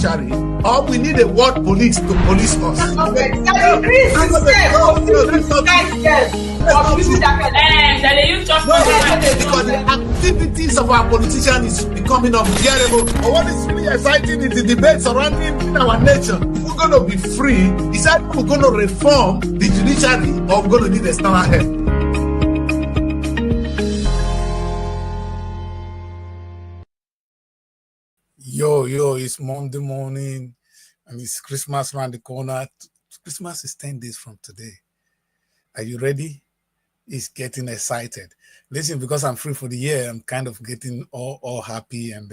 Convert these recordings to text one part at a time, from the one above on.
judiciary, or we need a world police to police us. Okay, Kris is because the activities of our politicians is becoming unbearable. But what is really exciting is the debate surrounding our nation. If we're going to be free, is that we're going to reform the judiciary, or we're going to need external help? Yo, it's Monday morning and it's Christmas around the corner. Christmas is 10 days from today. Are you ready? It's getting excited. Listen, because I'm free for the year, I'm kind of getting all happy and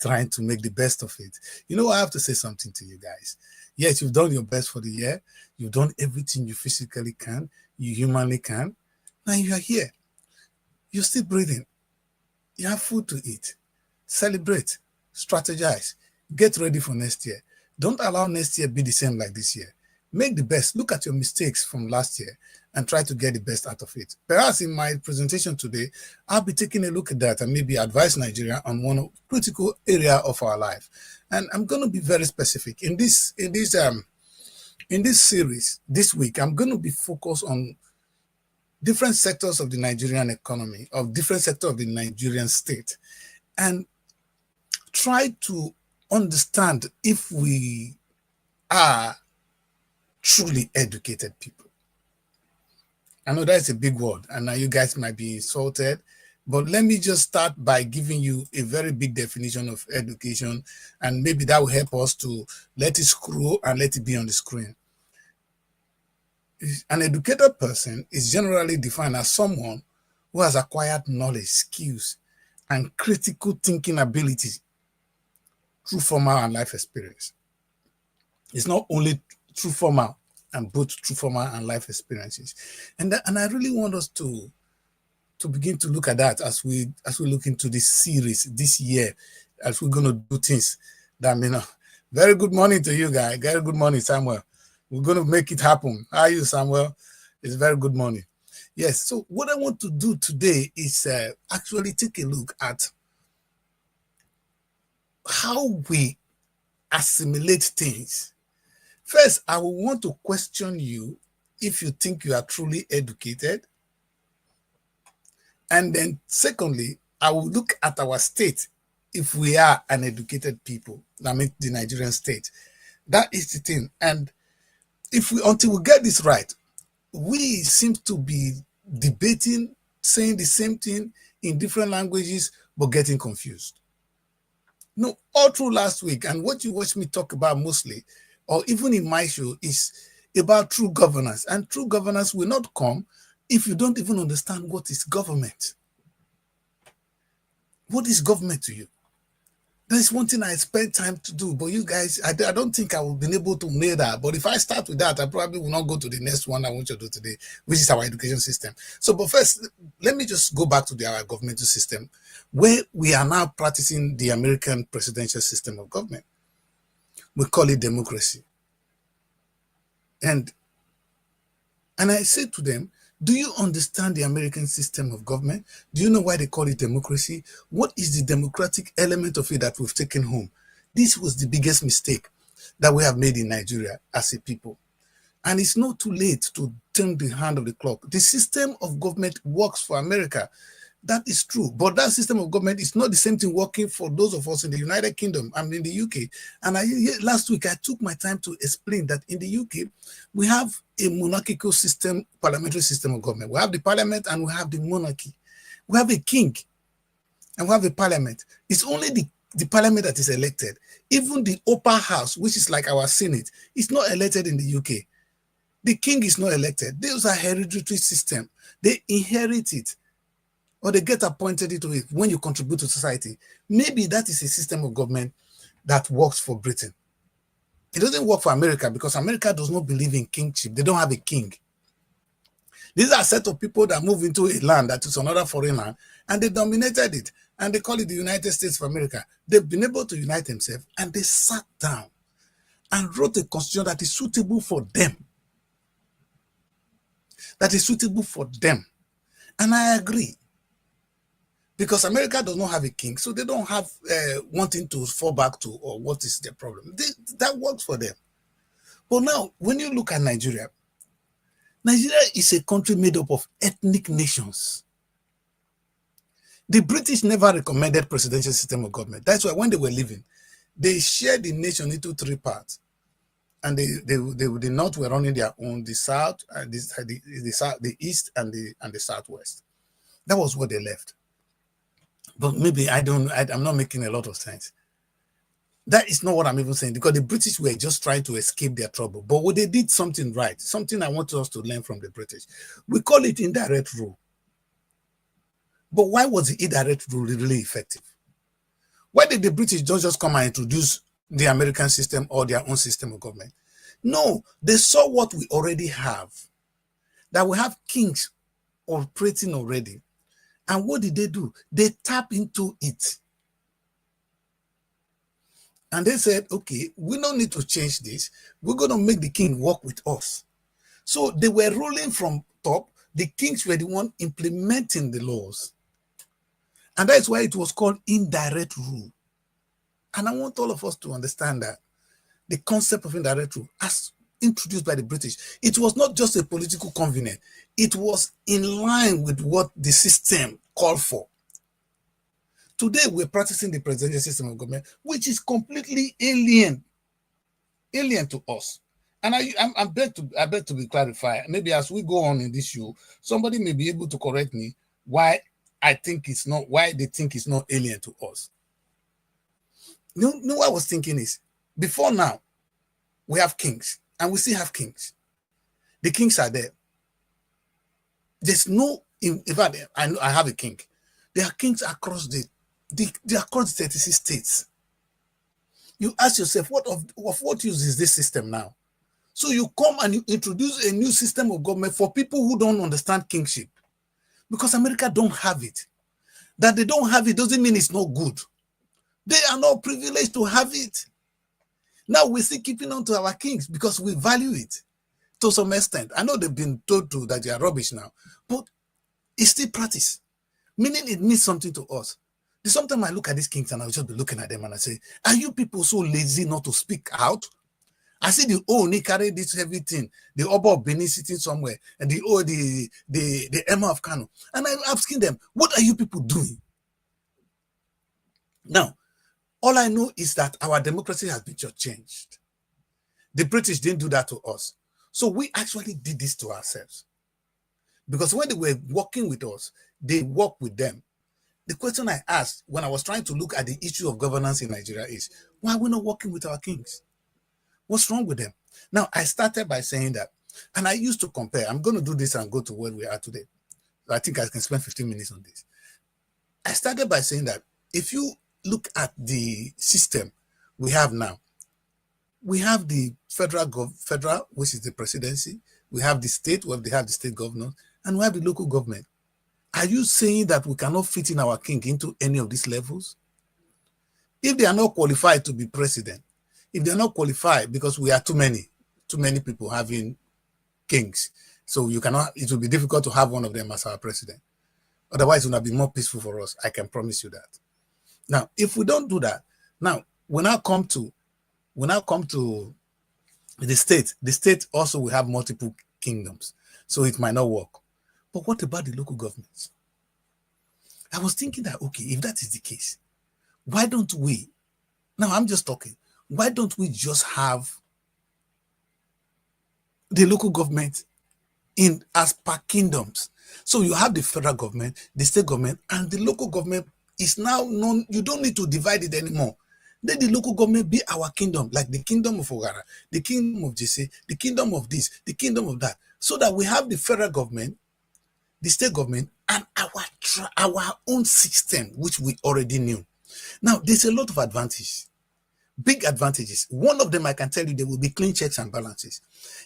trying to make the best of it. You know, I have to say something to you guys. Yes, you've done your best for the year. You've done everything you physically can, you humanly can. Now you are here. You're still breathing. You have food to eat. Celebrate. Strategize. Get ready for next year. Don't allow next year be the same like this year. Make the best. Look at your mistakes from last year and try to get the best out of it. Perhaps in my presentation today, I'll be taking a look at that and maybe advise Nigeria on one critical area of our life. And I'm going to be very specific. In this series this week, I'm going to be focused on different sectors of the Nigerian economy, of different sectors of the Nigerian state, and try to understand if we are truly educated people. I know that's a big word, and now you guys might be insulted, but let me just start by giving you a very big definition of education, and maybe that will help us to let it scroll and let it be on the screen. An educated person is generally defined as someone who has acquired knowledge, skills, and critical thinking abilities through formal and life experience. It's not only through formal, and both through formal and life experiences. And I really want us to begin to look at that as we look into this series this year, as we're going to do things that may not. Very good morning to you guys. Very good morning, Samuel. We're going to make it happen. How are you, Samuel? It's very good morning. Yes, so what I want to do today is actually take a look at how we assimilate things. First, I will want to question you if you think you are truly educated. And then secondly, I will look at our state if we are an educated people. I mean, the Nigerian state. That is the thing. And until we get this right, we seem to be debating, saying the same thing in different languages, but getting confused. No, all through last week, and what you watch me talk about mostly, or even in my show, is about true governance. And true governance will not come if you don't even understand what is government. What is government to you? That is one thing I spend time to do, but you guys, I don't think I will be able to nail that. But if I start with that, I probably will not go to the next one I want you to do today, which is our education system. So, but first, let me just go back to our governmental system, where we are now practicing the American presidential system of government. We call it democracy. And I say to them, do you understand the American system of government? Do you know why they call it democracy? What is the democratic element of it that we've taken home? This was the biggest mistake that we have made in Nigeria as a people. And it's not too late to turn the hand of the clock. The system of government works for America. That is true. But that system of government is not the same thing working for those of us in the United Kingdom and in the UK. And last week, I took my time to explain that in the UK, we have a monarchical system, parliamentary system of government. We have the parliament and we have the monarchy. We have a king and we have a parliament. It's only the parliament that is elected. Even the upper house, which is like our Senate, is not elected in the UK. The king is not elected. Those are hereditary system. They inherit it, or they get appointed into it when you contribute to society. Maybe that is a system of government that works for Britain. It doesn't work for America because America does not believe in kingship. They don't have a king. These are a set of people that move into a land that is another foreign land, and they dominated it, and they call it the United States of America. They've been able to unite themselves, and they sat down and wrote a constitution that is suitable for them. That is suitable for them. And I agree. Because America does not have a king, so they don't have wanting to fall back to, or what is their problem. That works for them. But now, when you look at Nigeria, Nigeria is a country made up of ethnic nations. The British never recommended presidential system of government. That's why when they were living, they shared the nation into three parts. And the North were running their own, the South, the East, and the Southwest. That was what they left. But maybe I'm not making a lot of sense. That is not what I'm even saying, because the British were just trying to escape their trouble. But what they did something right, something I want us to learn from the British. We call it indirect rule. But why was the indirect rule really effective? Why did the British don't just come and introduce the American system or their own system of government? No, they saw what we already have, that we have kings operating already. And what did they do? They tap into it. And they said, okay, we don't need to change this. We're going to make the king work with us. So they were ruling from top. The kings were the one implementing the laws. And that's why it was called indirect rule. And I want all of us to understand that the concept of indirect rule, as introduced by the British, it was not just a political convenience. It was in line with what the system called for. Today, we're practicing the presidential system of government, which is completely alien to us. And I beg to be clarified. Maybe as we go on in this show, somebody may be able to correct me why they think it's not alien to us. You know what I was thinking is, before now, we have kings, and we still have kings. The kings are there. There's no, in fact, I have a king. There are kings across across the 36 states. You ask yourself, of what use is this system now? So you come and you introduce a new system of government for people who don't understand kingship. Because America don't have it. That they don't have it doesn't mean it's not good. They are not privileged to have it. Now we're still keeping on to our kings because we value it to some extent. I know they've been told to that they are rubbish now, but it's still practice, meaning it means something to us. Sometimes I look at these kings and I'll just be looking at them and I say, are you people so lazy not to speak out? I see the Oni carry this heavy thing, the Oba of Benin sitting somewhere, and the Emma of Kano. And I'm asking them, what are you people doing? Now, all I know is that our democracy has been just changed. The British didn't do that to us. So we actually did this to ourselves. Because when they were working with us, they worked with them. The question I asked when I was trying to look at the issue of governance in Nigeria is, why are we not working with our kings? What's wrong with them? Now, I started by saying that, and I used to compare. I'm going to do this and go to where we are today. I think I can spend 15 minutes on this. I started by saying that if you look at the system we have now, we have the federal, which is the presidency. We have the state, where they have the state governor, and we have the local government. Are you saying that we cannot fit in our king into any of these levels? If they are not qualified to be president, if they're not qualified because we are too many people having kings, so it will be difficult to have one of them as our president. Otherwise, it will be more peaceful for us. I can promise you that. Now, if we don't do that, now we now come to the state. The state also will have multiple kingdoms, so it might not work. But what about the local governments? I was thinking that, okay, if that is the case, why don't we, now I'm just talking, why don't we just have the local government as per kingdoms? So you have the federal government, the state government, and the local government is now known. You don't need to divide it anymore. Let the local government be our kingdom, like the kingdom of Ogara, the kingdom of Jesse, the kingdom of this, the kingdom of that, so that we have the federal government, the state government, and our own system, which we already knew. Now, there's a lot of advantages, big advantages. One of them, I can tell you, there will be clean checks and balances.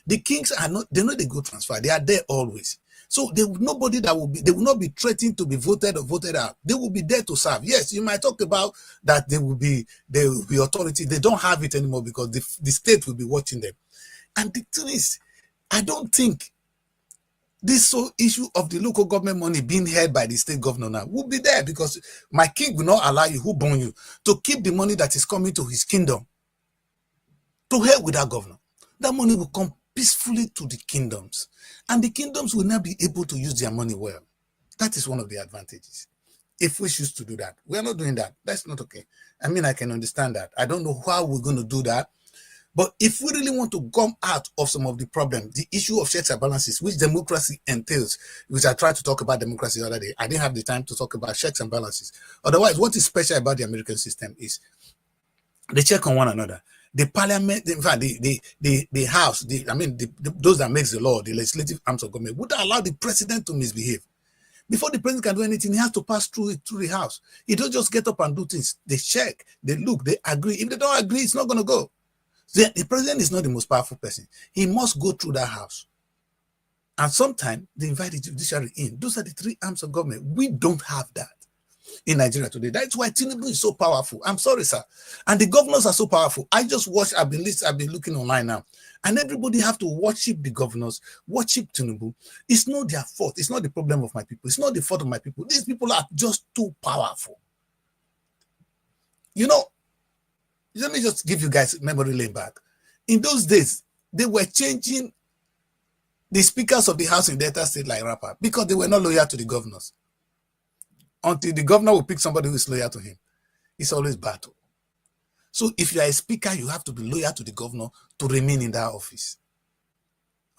The kings are not, they know they go transfer. They are there always. So there will nobody that will be, they will not be threatened to be voted or voted out. They will be there to serve. Yes, you might talk about that there will be authority. They don't have it anymore because the state will be watching them. And the thing is, I don't think This whole issue of the local government money being held by the state governor now will be there, because my king will not allow you, who born you, to keep the money that is coming to his kingdom to hell with that governor. That money will come peacefully to the kingdoms, and the kingdoms will not be able to use their money well. That is one of the advantages. If we choose to do that, we are not doing that. That's not okay. I mean, I can understand that. I don't know how we're going to do that. But if we really want to come out of some of the problems, the issue of checks and balances, which democracy entails, which I tried to talk about democracy the other day, I didn't have the time to talk about checks and balances. Otherwise, what is special about the American system is they check on one another. The parliament, in fact, the house, those that makes the law, the legislative arms of government, would allow the president to misbehave. Before the president can do anything, he has to pass through the house. He don't just get up and do things. They check, they look, they agree. If they don't agree, it's not going to go. The president is not the most powerful person. He must go through that house. And sometimes they invite the judiciary in. Those are the three arms of government. We don't have that in Nigeria today. That's why Tinubu is so powerful. I'm sorry, sir. And the governors are so powerful. I just watched, I've been looking online now. And everybody have to worship the governors, worship Tinubu. It's not their fault. It's not the problem of my people. It's not the fault of my people. These people are just too powerful. You know, let me just give you guys memory lane back. In those days, they were changing the speakers of the House in Delta State like rapper because they were not loyal to the governors. Until the governor will pick somebody who is loyal to him. It's always battle. So if you are a speaker, you have to be loyal to the governor to remain in that office.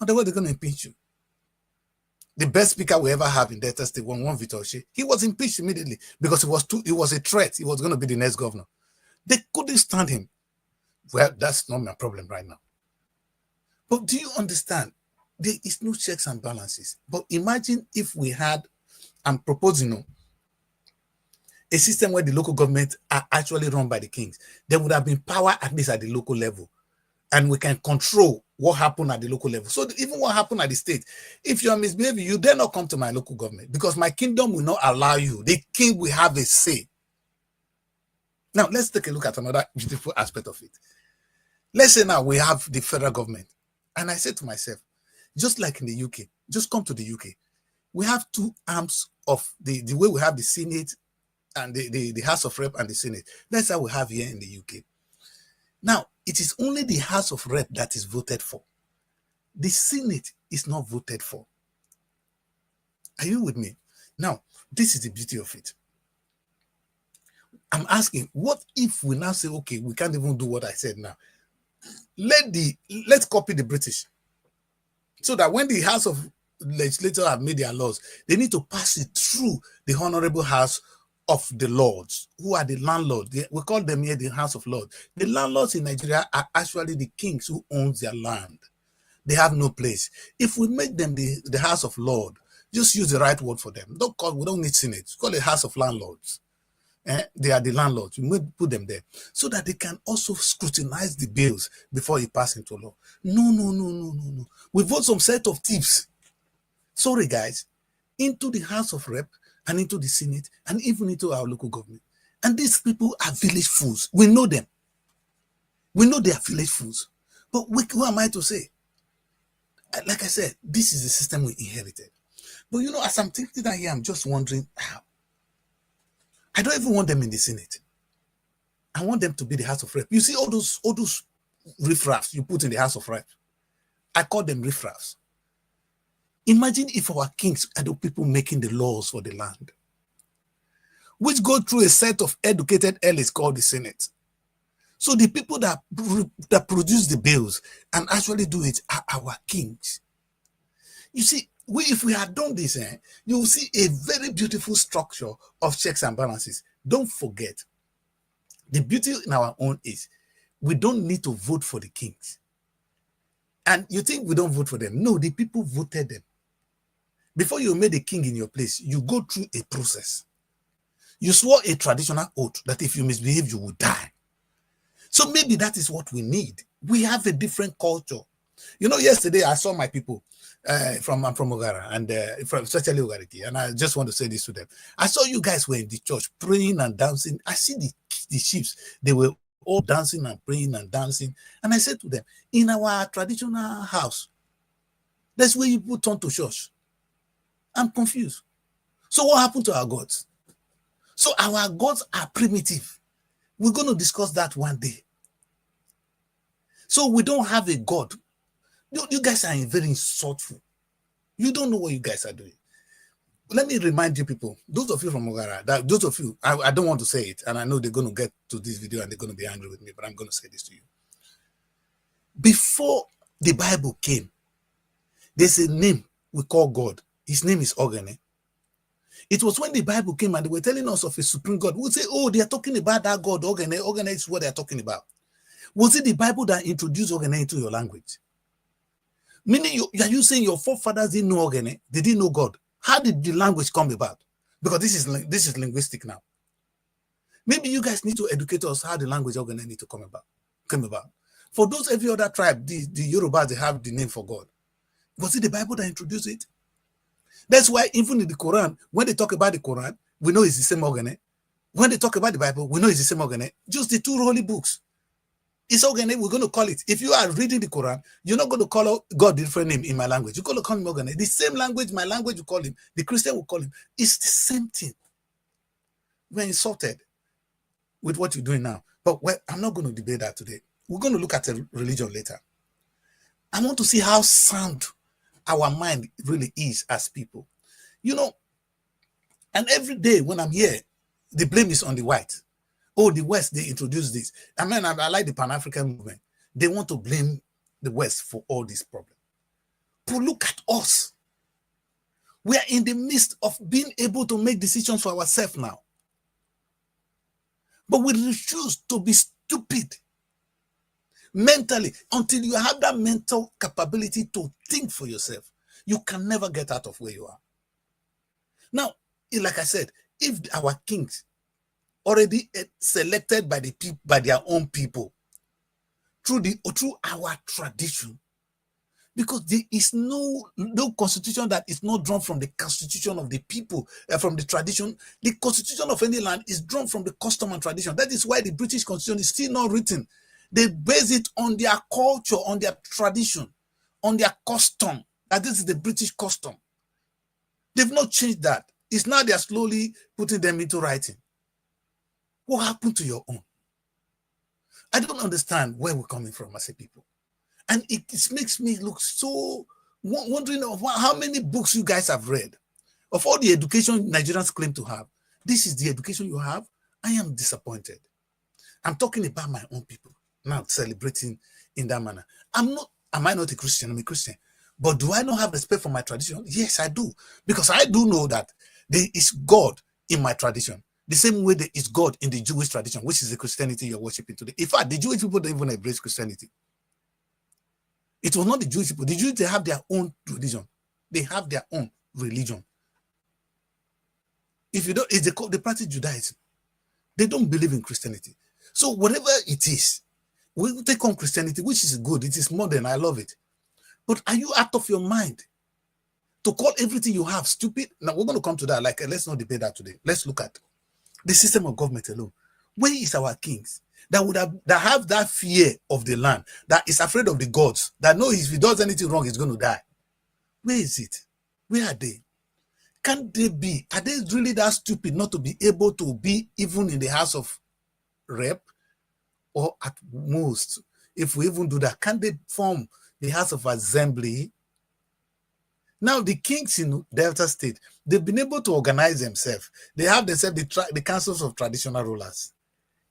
Otherwise, they're going to impeach you. The best speaker we ever have in Delta State, one Victor Osei, he was impeached immediately because it was a threat. He was going to be the next governor. They couldn't stand him. Well, that's not my problem right now. But do you understand? There is no checks and balances. But imagine if we had, I'm proposing a system where the local government are actually run by the kings. There would have been power at least at the local level. And we can control what happened at the local level. So even what happened at the state, if you are misbehaving, you dare not come to my local government because my kingdom will not allow you. The king will have a say. Now, let's take a look at another beautiful aspect of it. Let's say now we have the federal government. And I said to myself, just like in the UK, just come to the UK. We have two arms of the way we have the Senate and the House of Rep and the Senate. That's how we have here in the UK. Now, it is only the House of Rep that is voted for. The Senate is not voted for. Are you with me? Now, this is the beauty of it. I'm asking, what if we now say, okay, we can't even do what I said now? Let's copy the British. So that when the House of Legislators have made their laws, they need to pass it through the Honorable House of the Lords, who are the landlords. We call them here the House of Lords. The landlords in Nigeria are actually the kings who own their land. They have no place. If we make them the House of Lords, just use the right word for them. We don't need Senate. Call it House of Landlords. They are the landlords. We put them there so that they can also scrutinize the bills before it passes into law. No. We vote some set of thieves. Sorry, guys. Into the House of Rep and into the Senate and even into our local government. And these people are village fools. We know them. We know they are village fools. But who am I to say? Like I said, this is the system we inherited. But you know, as I'm thinking that here, I'm just wondering how. I don't even want them in the Senate. I want them to be the House of Rep. You see all those riffraffs you put in the House of Rep. I call them riffraffs. Imagine if our kings are the people making the laws for the land, which go through a set of educated elites called the Senate. So the people that produce the bills and actually do it are our kings. You see, if we had done this, you will see a very beautiful structure of checks and balances. Don't forget, the beauty in our own is we don't need to vote for the kings. And you think we don't vote for them? No, the people voted them. Before you made a king in your place, you go through a process. You swore a traditional oath that if you misbehave, you will die. So maybe that is what we need. We have a different culture. You know, yesterday I saw my people. I'm from Ogara and especially Ogariki, and I just want to say this to them. I saw you guys were in the church praying and dancing. I see the chiefs, they were all dancing and praying and dancing. And I said to them, in our traditional house, that's where you turn to church. I'm confused. So what happened to our gods? So our gods are primitive. We're going to discuss that one day. So we don't have a God. You guys are very insultful. You don't know what you guys are doing. Let me remind you people, those of you from Ogara, that those of you, I don't want to say it, and I know they're going to get to this video and they're going to be angry with me, but I'm going to say this to you. Before the Bible came, there's a name we call God. His name is Ogene. It was when the Bible came and they were telling us of a supreme God. We would say, oh, they are talking about that God, Ogene. Ogene is what they are talking about. Was it the Bible that introduced Ogene into your language? Meaning, are you saying your forefathers didn't know Ogene? They didn't know God? How did the language come about? Because this is linguistic now. Maybe you guys need to educate us how the language Ogene need to come about. For those every other tribe, the Yorubas, they have the name for God. Was it the Bible that introduced it? That's why even in the Quran, when they talk about the Quran, we know it's the same Ogene. When they talk about the Bible, we know it's the same Ogene. Just the two holy books. It's Ogene, we're going to call it. If you are reading the Quran, you're not going to call God a different name in my language. You're going to call him Ogene. The same language, my language, you call him. The Christian will call him. It's the same thing. We're insulted with what you're doing now. But I'm not going to debate that today. We're going to look at a religion later. I want to see how sound our mind really is as people. You know, and every day when I'm here, the blame is on the white. Oh, the West, they introduced this. I mean, I like the Pan-African movement. They want to blame the West for all these problems. But look at us. We are in the midst of being able to make decisions for ourselves now. But we refuse to be stupid mentally. Until you have that mental capability to think for yourself, you can never get out of where you are. Now, like I said, if our kings already selected by the people, by their own people, through our tradition, because there is no constitution that is not drawn from the constitution of the people, from the tradition. The constitution of any land is drawn from the custom and tradition. That is why the British constitution is still not written. They base it on their culture, on their tradition, on their custom. That this is the British custom. They've not changed that. It's now they're slowly putting them into writing. What happened to your own? I don't understand where we're coming from as a people. And it makes me look so wondering of how many books you guys have read. Of all the education Nigerians claim to have, this is the education you have. I am disappointed. I'm talking about my own people, now celebrating in that manner. Am I not a Christian? I'm a Christian. But do I not have respect for my tradition? Yes, I do. Because I do know that there is God in my tradition. The same way there is God in the Jewish tradition, which is the Christianity you're worshiping today. In fact, the Jewish people don't even embrace Christianity. It was not the Jewish people. The Jews, they have their own religion. They have their own religion. If you don't, they practice Judaism. They don't believe in Christianity. So whatever it is, we take on Christianity, which is good. It is modern. I love it. But are you out of your mind to call everything you have stupid? Now, we're going to come to that. Let's not debate that today. Let's look at the system of government alone. Where is our kings that have that fear of the land, that is afraid of the gods, that knows if he does anything wrong, he's going to die? Where is it? Where are they? Can they be? Are they really that stupid not to be able to be even in the House of Rep? Or at most, if we even do that, can they form the House of Assembly? Now, the kings in Delta State, they've been able to organize themselves. They have themselves the councils of traditional rulers,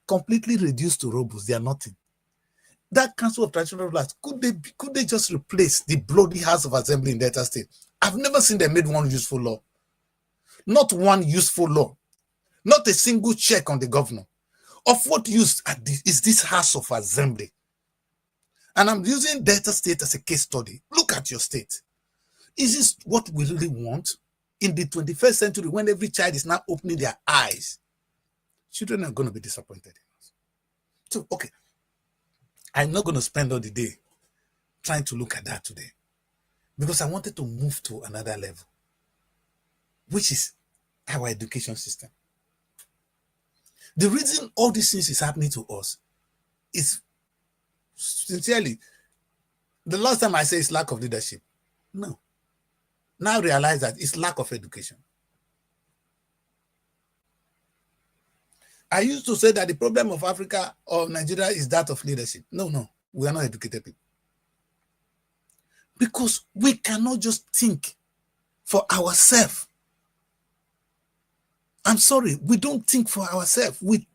completely reduced to robots. They are nothing. That council of traditional rulers, could they just replace the bloody House of Assembly in Delta State? I've never seen them made one useful law. Not one useful law. Not a single check on the governor. Of what use is this House of Assembly? And I'm using Delta State as a case study. Look at your state. Is this what we really want in the 21st century, when every child is now opening their eyes? Children are going to be disappointed in us. So, okay, I'm not going to spend all the day trying to look at that today, because I wanted to move to another level, which is our education system. The reason all these things is happening to us is, sincerely, the last time I say it's lack of leadership. No. now realize that it's lack of education. I used to say that the problem of Africa or Nigeria is that of leadership. No, we are not educated people. Because we cannot just think for ourselves. I'm sorry, we don't think for ourselves. We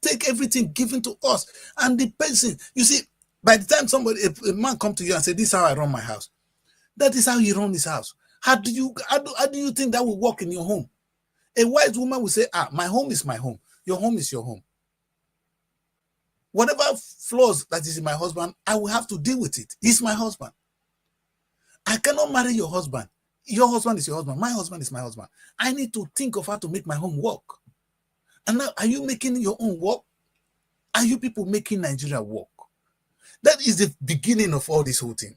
take everything given to us. And the person, you see, by the time a man come to you and say, this is how I run my house, that is how he run his house. How do you think that will work in your home? A wise woman will say, my home is my home. Your home is your home. Whatever flaws that is in my husband, I will have to deal with it. He's my husband. I cannot marry your husband. Your husband is your husband. My husband is my husband. I need to think of how to make my home work. And now, are you making your own work? Are you people making Nigeria work? That is the beginning of all this whole thing.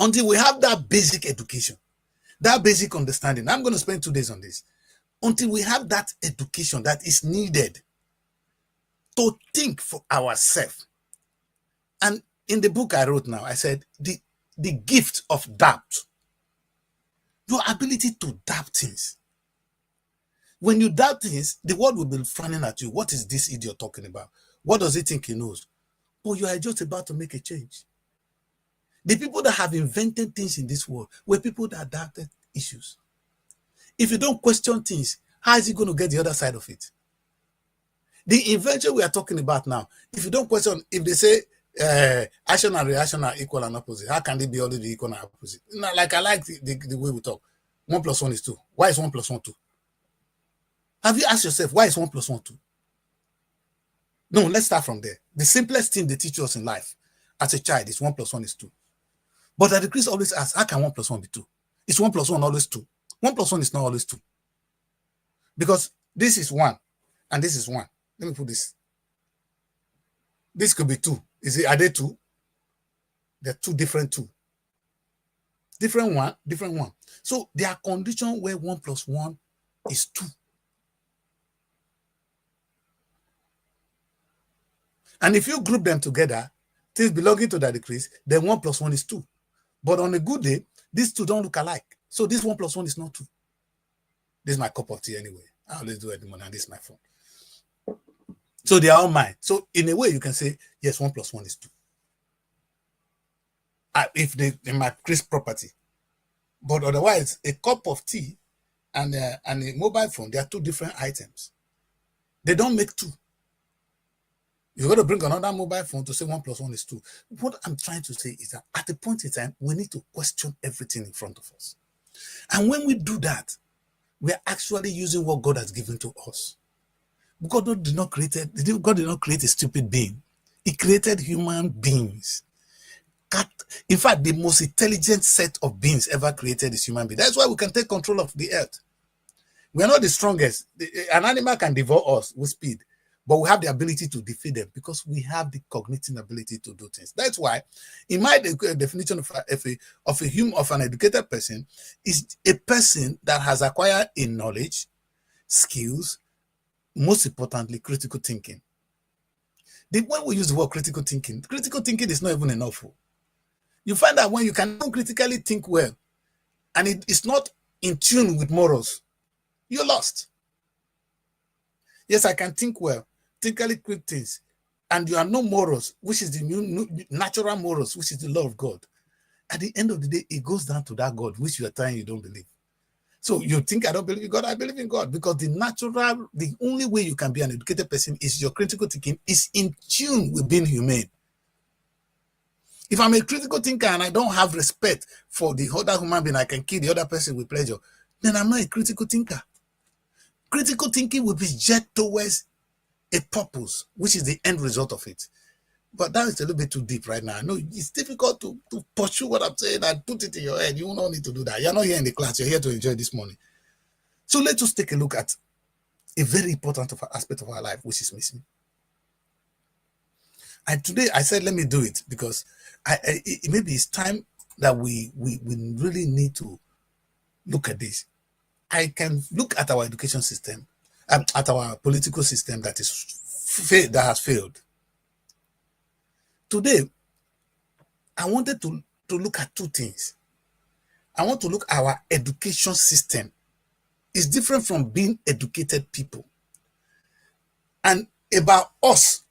Until we have that basic education, that basic understanding. I'm going to spend 2 days on this. Until we have that education that is needed to think for ourselves. And in the book I wrote now, I said, the gift of doubt. Your ability to doubt things. When you doubt things, the world will be frowning at you. What is this idiot talking about? What does he think he knows? But you are just about to make a change. The people that have invented things in this world were people that doubted issues. If you don't question things, how is he going to get the other side of it? The invention we are talking about now, if you don't question, if they say action and reaction are equal and opposite, how can they be always be equal and opposite? Now, like I like the way we talk. 1 + 1 is 2. Why is 1 + 1 2? Have you asked yourself, why is 1 + 1 2? No, let's start from there. The simplest thing they teach us in life as a child is 1 + 1 is 2. But at the Kris always asks, how can 1 + 1 be 2? Is 1 + 1 always 2? 1 + 1 is not always 2. Because this is 1 and this is 1. Let me put this. This could be 2. Are they 2? They're 2 different 2. Different 1, different 1. So there are conditions where 1 + 1 is 2. And if you group them together, things belonging to that Kris, then 1 + 1 is 2. But on a good day, these two don't look alike. So this 1 + 1 is not 2. This is my cup of tea anyway. I always do it in the morning, and this is my phone. So they are all mine. So in a way, you can say, yes, 1 + 1 is 2. If they in my Kris property. But otherwise, a cup of tea and a mobile phone, they are 2 different items. They don't make 2. You're going to bring another mobile phone to say 1 + 1 is 2. What I'm trying to say is that at a point in time, we need to question everything in front of us. And when we do that, we are actually using what God has given to us. God did not create a stupid being. He created human beings. In fact, the most intelligent set of beings ever created is human beings. That's why we can take control of the earth. We are not the strongest. An animal can devour us with speed, but we have the ability to defeat them because we have the cognitive ability to do things. That's why, in my definition of an educated person, is a person that has acquired a knowledge, skills, most importantly, critical thinking. When we use the word critical thinking is not even enough. You find that when you can critically think well, and it is not in tune with morals, you're lost. Yes, I can think well, critically quick things, and you are no morals, which is the natural morals, which is the law of God. At the end of the day, it goes down to that God, which you are telling you don't believe. So you think I don't believe in God? I believe in God, because the only way you can be an educated person is your critical thinking is in tune with being humane. If I'm a critical thinker and I don't have respect for the other human being, I can kill the other person with pleasure, then I'm not a critical thinker. Critical thinking will be jet towards a purpose, which is the end result of it. But that is a little bit too deep right now. I know it's difficult to pursue what I'm saying and put it in your head. You don't need to do that. You're not here in the class. You're here to enjoy this morning. So let's just take a look at a very important aspect of our life, which is missing. And today I said, let me do it because maybe it's time that we really need to look at this. I can look at our education system, at our political system that has failed. Today, I wanted to look at 2 things. I want to look at our education system. It's different from being educated people. And about us,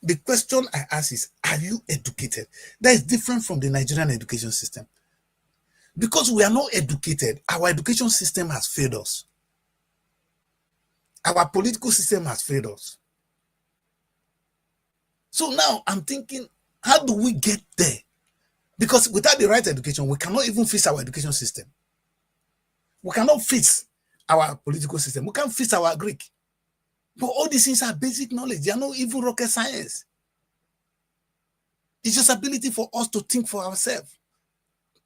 the question I ask is, are you educated? That is different from the Nigerian education system. Because we are not educated, our education system has failed us. Our political system has failed us. So now I'm thinking, how do we get there? Because without the right education, we cannot even fix our education system. We cannot fix our political system. We can't fix our Greek. But all these things are basic knowledge. They are not even rocket science. It's just ability for us to think for ourselves.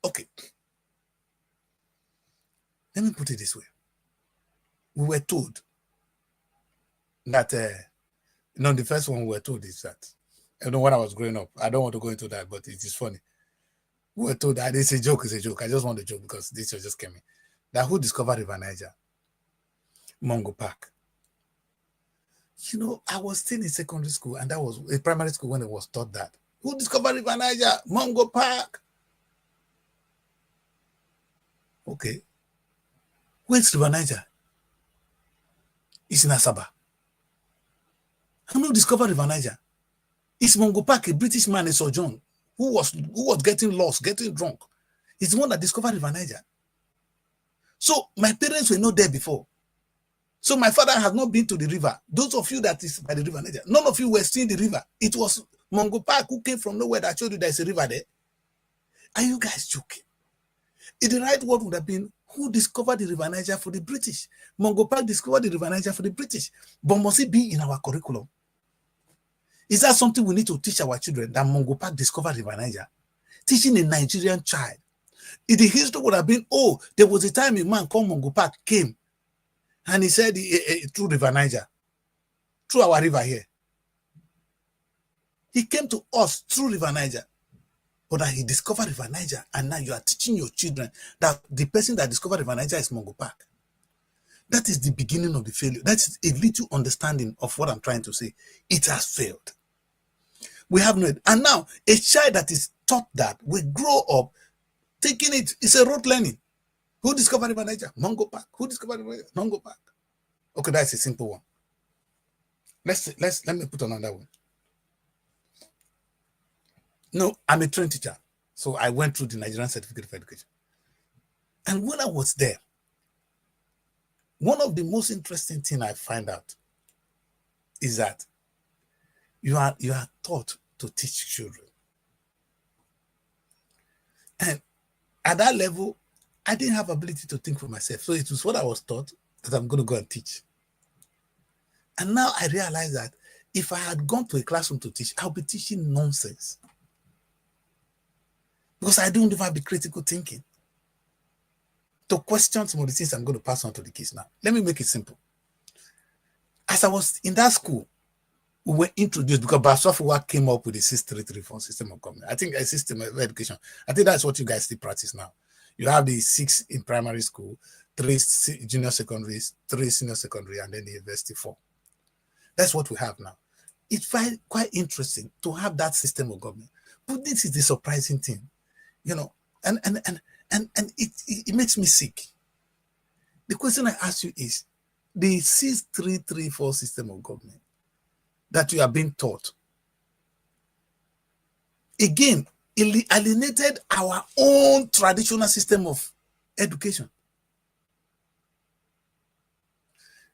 Okay. Let me put it this way. We were told that, the first one we were told is that, when I was growing up, I don't want to go into that, but it is funny. We were told that it's a joke. I just want to joke because this just came in. That who discovered River Niger? Mungo Park. I was still in secondary school, and that was a primary school when it was taught that. Who discovered River Niger? Mungo Park. Okay. Where's River Niger? It's in Asaba. And who discovered River Niger? It's Mungo Park, a British man, a sojourn, who was getting lost, getting drunk. He's the one that discovered River Niger. So my parents were not there before. So my father has not been to the river. Those of you that is by the River Niger, none of you were seeing the river. It was Mungo Park who came from nowhere that showed you there's a river there. Are you guys joking? The right word would have been, who discovered the River Niger for the British? Mungo Park discovered the River Niger for the British. But must it be in our curriculum? Is that something we need to teach our children, that Mungo Park discovered River Niger? Teaching a Nigerian child. The history would have been, there was a time a man called Mungo Park came and he said through River Niger, through our river here. He came to us through River Niger. But that he discovered River Niger, and now you are teaching your children that the person that discovered River Niger is Mungo Park. That is the beginning of the failure. That's a little understanding of what I'm trying to say. It has failed. We have no, and now a child that is taught that will grow up thinking it's a rote learning. Who discovered River Niger? Mungo Park. Who discovered River Niger? Mungo Park. Okay, that's a simple one. Let me put another one. No, I'm a trained teacher. So I went through the Nigerian Certificate of Education. And when I was there, one of the most interesting things I find out is that you are taught to teach children. And at that level, I didn't have ability to think for myself. So it was what I was taught that I'm going to go and teach. And now I realize that if I had gone to a classroom to teach, I'll be teaching nonsense. Because I don't have the critical thinking to question some of the things I'm going to pass on to the kids now. Let me make it simple. As I was in that school, we were introduced, because Baswafuwa came up with the 6334 system of government. I think a system of education. I think that's what you guys still practice now. You have the 6 in primary school, 3 junior secondaries, 3 senior secondary, and then the university 4. That's what we have now. It's quite interesting to have that system of government. But this is the surprising thing. And it makes me sick. The question I ask you is, the 6334 system of government that you are being taught, again, it alienated our own traditional system of education.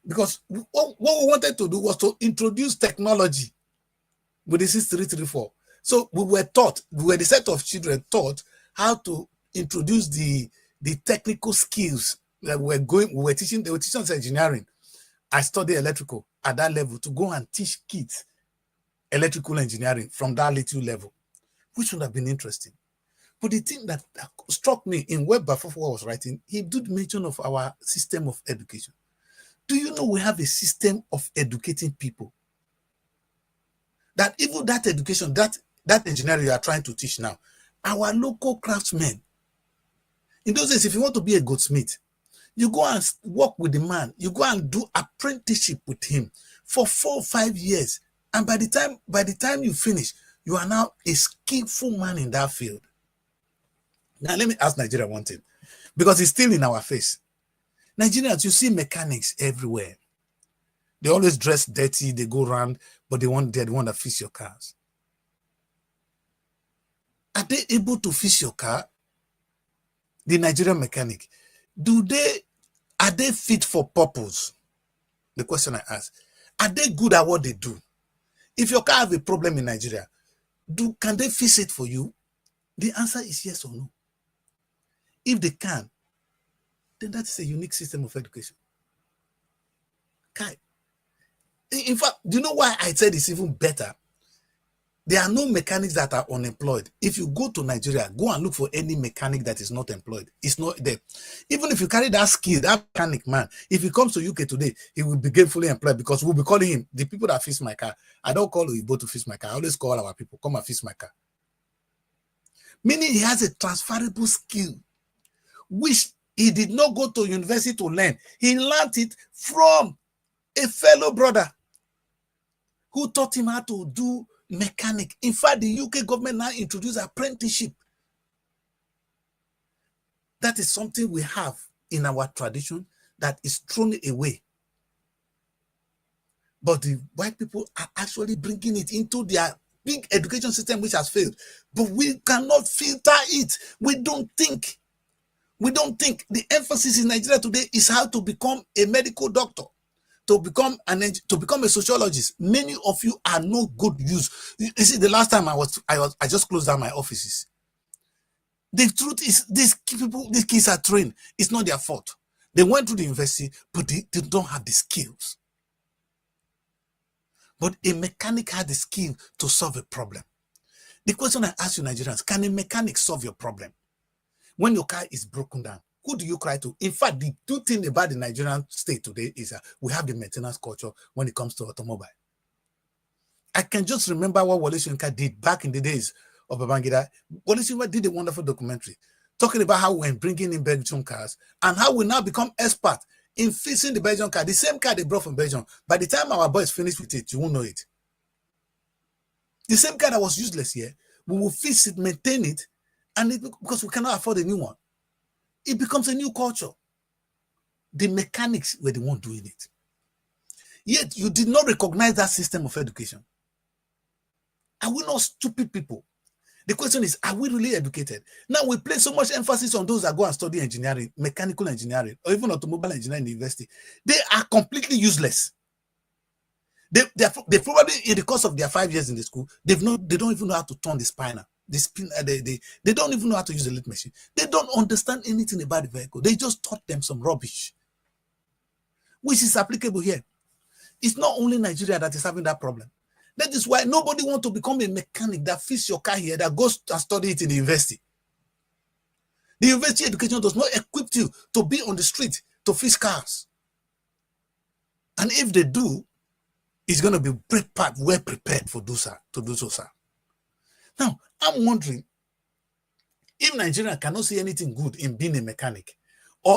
Because what we wanted to do was to introduce technology with the 6334. So we were the set of children taught how to introduce the technical skills that we were teaching. They were teaching us engineering. I studied electrical at that level to go and teach kids electrical engineering from that little level, which would have been interesting. But the thing that struck me in what Baswafuwa was writing, he did mention of our system of education. Do you know we have a system of educating people? That even that education, that engineering you are trying to teach now, our local craftsmen. In those days, if you want to be a goldsmith, you go and work with the man. You go and do apprenticeship with him for 4 or 5 years. And by the time you finish, you are now a skillful man in that field. Now, let me ask Nigeria one thing, because it's still in our face. Nigerians, you see mechanics everywhere. They always dress dirty, they go around, but they're the one that fix your cars. Are they able to fix your car? The Nigerian mechanic, are they fit for purpose? The question I ask. Are they good at what they do? If your car have a problem in Nigeria, can they fix it for you? The answer is yes or no. If they can, then that is a unique system of education. In fact, do you know why I said it's even better? There are no mechanics that are unemployed. If you go to Nigeria, go and look for any mechanic that is not employed. It's not there. Even if you carry that skill, that mechanic man, if he comes to UK today, he will be gainfully employed, because we'll be calling him the people that fix my car. I don't call Uibo to fix my car. I always call our people, come and fix my car. Meaning he has a transferable skill, which he did not go to university to learn. He learned it from a fellow brother who taught him how to do mechanic. In fact, the UK government now introduced apprenticeship. That is something we have in our tradition that is thrown away. But the white people are actually bringing it into their big education system, which has failed. But we cannot filter it. We don't think. The emphasis in Nigeria today is how to become a medical doctor, to become a sociologist. Many of you are no good use. You see, the last time I just closed down my offices. The truth is, these kids are trained. It's not their fault. They went to the university, but they don't have the skills. But a mechanic had the skill to solve a problem. The question I ask you, Nigerians, can a mechanic solve your problem? When your car is broken down, who do you cry to? In fact, the good thing about the Nigerian state today is that we have the maintenance culture when it comes to automobile. I can just remember what Wole Soyinka did back in the days of Babangida. Wole Soyinka did a wonderful documentary talking about how we're bringing in Belgian cars and how we now become expert in fixing the Belgian car. The same car they brought from Belgium. By the time our boys finish with it, you won't know it. The same car that was useless here, we will fix it, maintain it, and because we cannot afford a new one, it becomes a new culture. The mechanics were the one doing it. Yet you did not recognize that system of education. Are we not stupid people? The question is, are we really educated? Now we place so much emphasis on those that go and study engineering, mechanical engineering, or even automobile engineering in the university. They are completely useless. They probably, in the course of their 5 years in the school, they don't even know how to turn the spinner. They don't even know how to use a lift machine. They don't understand anything about the vehicle. They just taught them some rubbish, which is applicable here. It's not only Nigeria that is having that problem. That is why nobody wants to become a mechanic that fits your car here, that goes and study it in the university. The university education does not equip you to be on the street to fix cars. And if they do, it's going to be well prepared to do so, sir. Now, I'm wondering if Nigeria cannot see anything good in being a mechanic,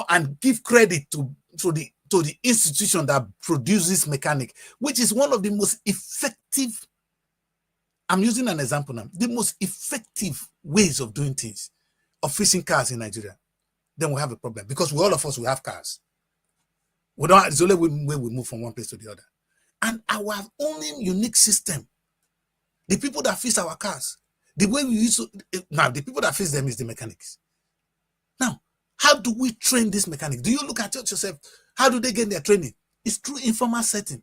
and give credit to the institution that produces mechanic, which is one of the most effective, I'm using an example now, the most effective ways of doing things, of fixing cars in Nigeria, then we have a problem, because all of us will have cars. It's the only way we move from one place to the other. And our only unique system, the people that fix our cars, the way we used to, now the people that fix them is the mechanics. Now, how do we train this mechanic? Do you look at yourself? How do they get their training? It's through informal setting.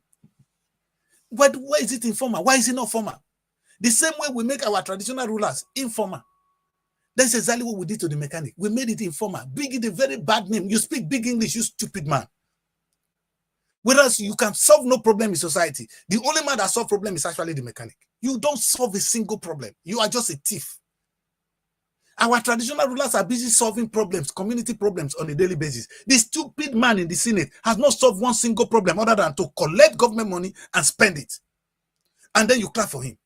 Why is it informal? Why is it not formal? The same way we make our traditional rulers informal. That's exactly what we did to the mechanic. We made it informal. Big is a very bad name. You speak big English, you stupid man. Whereas you can solve no problem in society. The only man that solves problem is actually the mechanic. You don't solve a single problem. You are just a thief. Our traditional rulers are busy solving problems, community problems on a daily basis. The stupid man in the Senate has not solved one single problem other than to collect government money and spend it. And then you clap for him.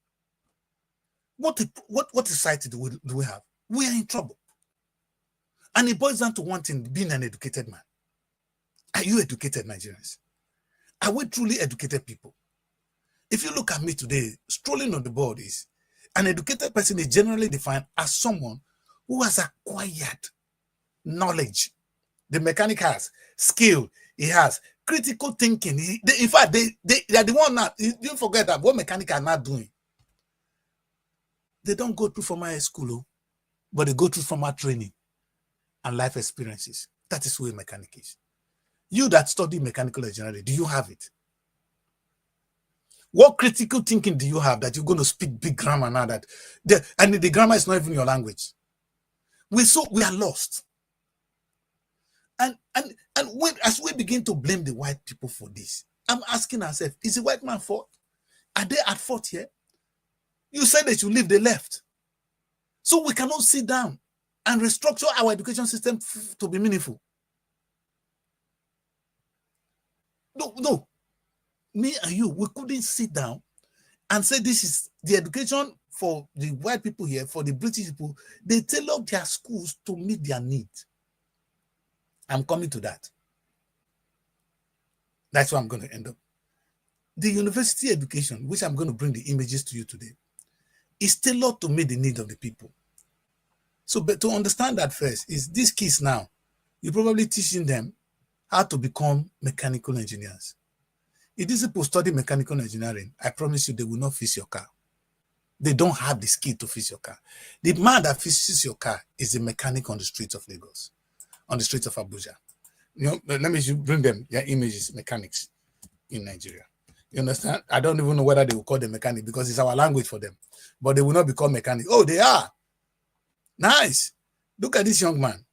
What society do we have? We are in trouble. And it boils down to one thing, being an educated man. Are you educated, Nigerians? Are we truly educated people? If you look at me today, strolling on the board is, an educated person is generally defined as someone who has acquired knowledge. The mechanic has skill. He has critical thinking. In fact, they are the one now. You forget that what mechanic are not doing. They don't go through formal school, but they go through formal training and life experiences. That is who a mechanic is. You that study mechanical engineering, do you have it? What critical thinking do you have that you're going to speak big grammar now that and the grammar is not even your language? We are lost. And as we begin to blame the white people for this, I'm asking ourselves, is the white man fault? Are they at fault here? You said they should leave, they left. So we cannot sit down and restructure our education system to be meaningful. No. Me and you, we couldn't sit down and say this is the education for the white people here, for the British people. They tailor their schools to meet their needs. I'm coming to that. That's where I'm going to end up. The university education, which I'm going to bring the images to you today, is tailored to meet the needs of the people. So, but to understand that first, is these kids now, you're probably teaching them how to become mechanical engineers. If these people study mechanical engineering, I promise you they will not fix your car. They don't have the skill to fix your car. The man that fixes your car is the mechanic on the streets of Lagos, on the streets of Abuja. You know, let me bring them their images, mechanics in Nigeria. You understand? I don't even know whether they will call them mechanic because it's our language for them. But they will not become mechanic. Oh, they are. Nice. Look at this young man.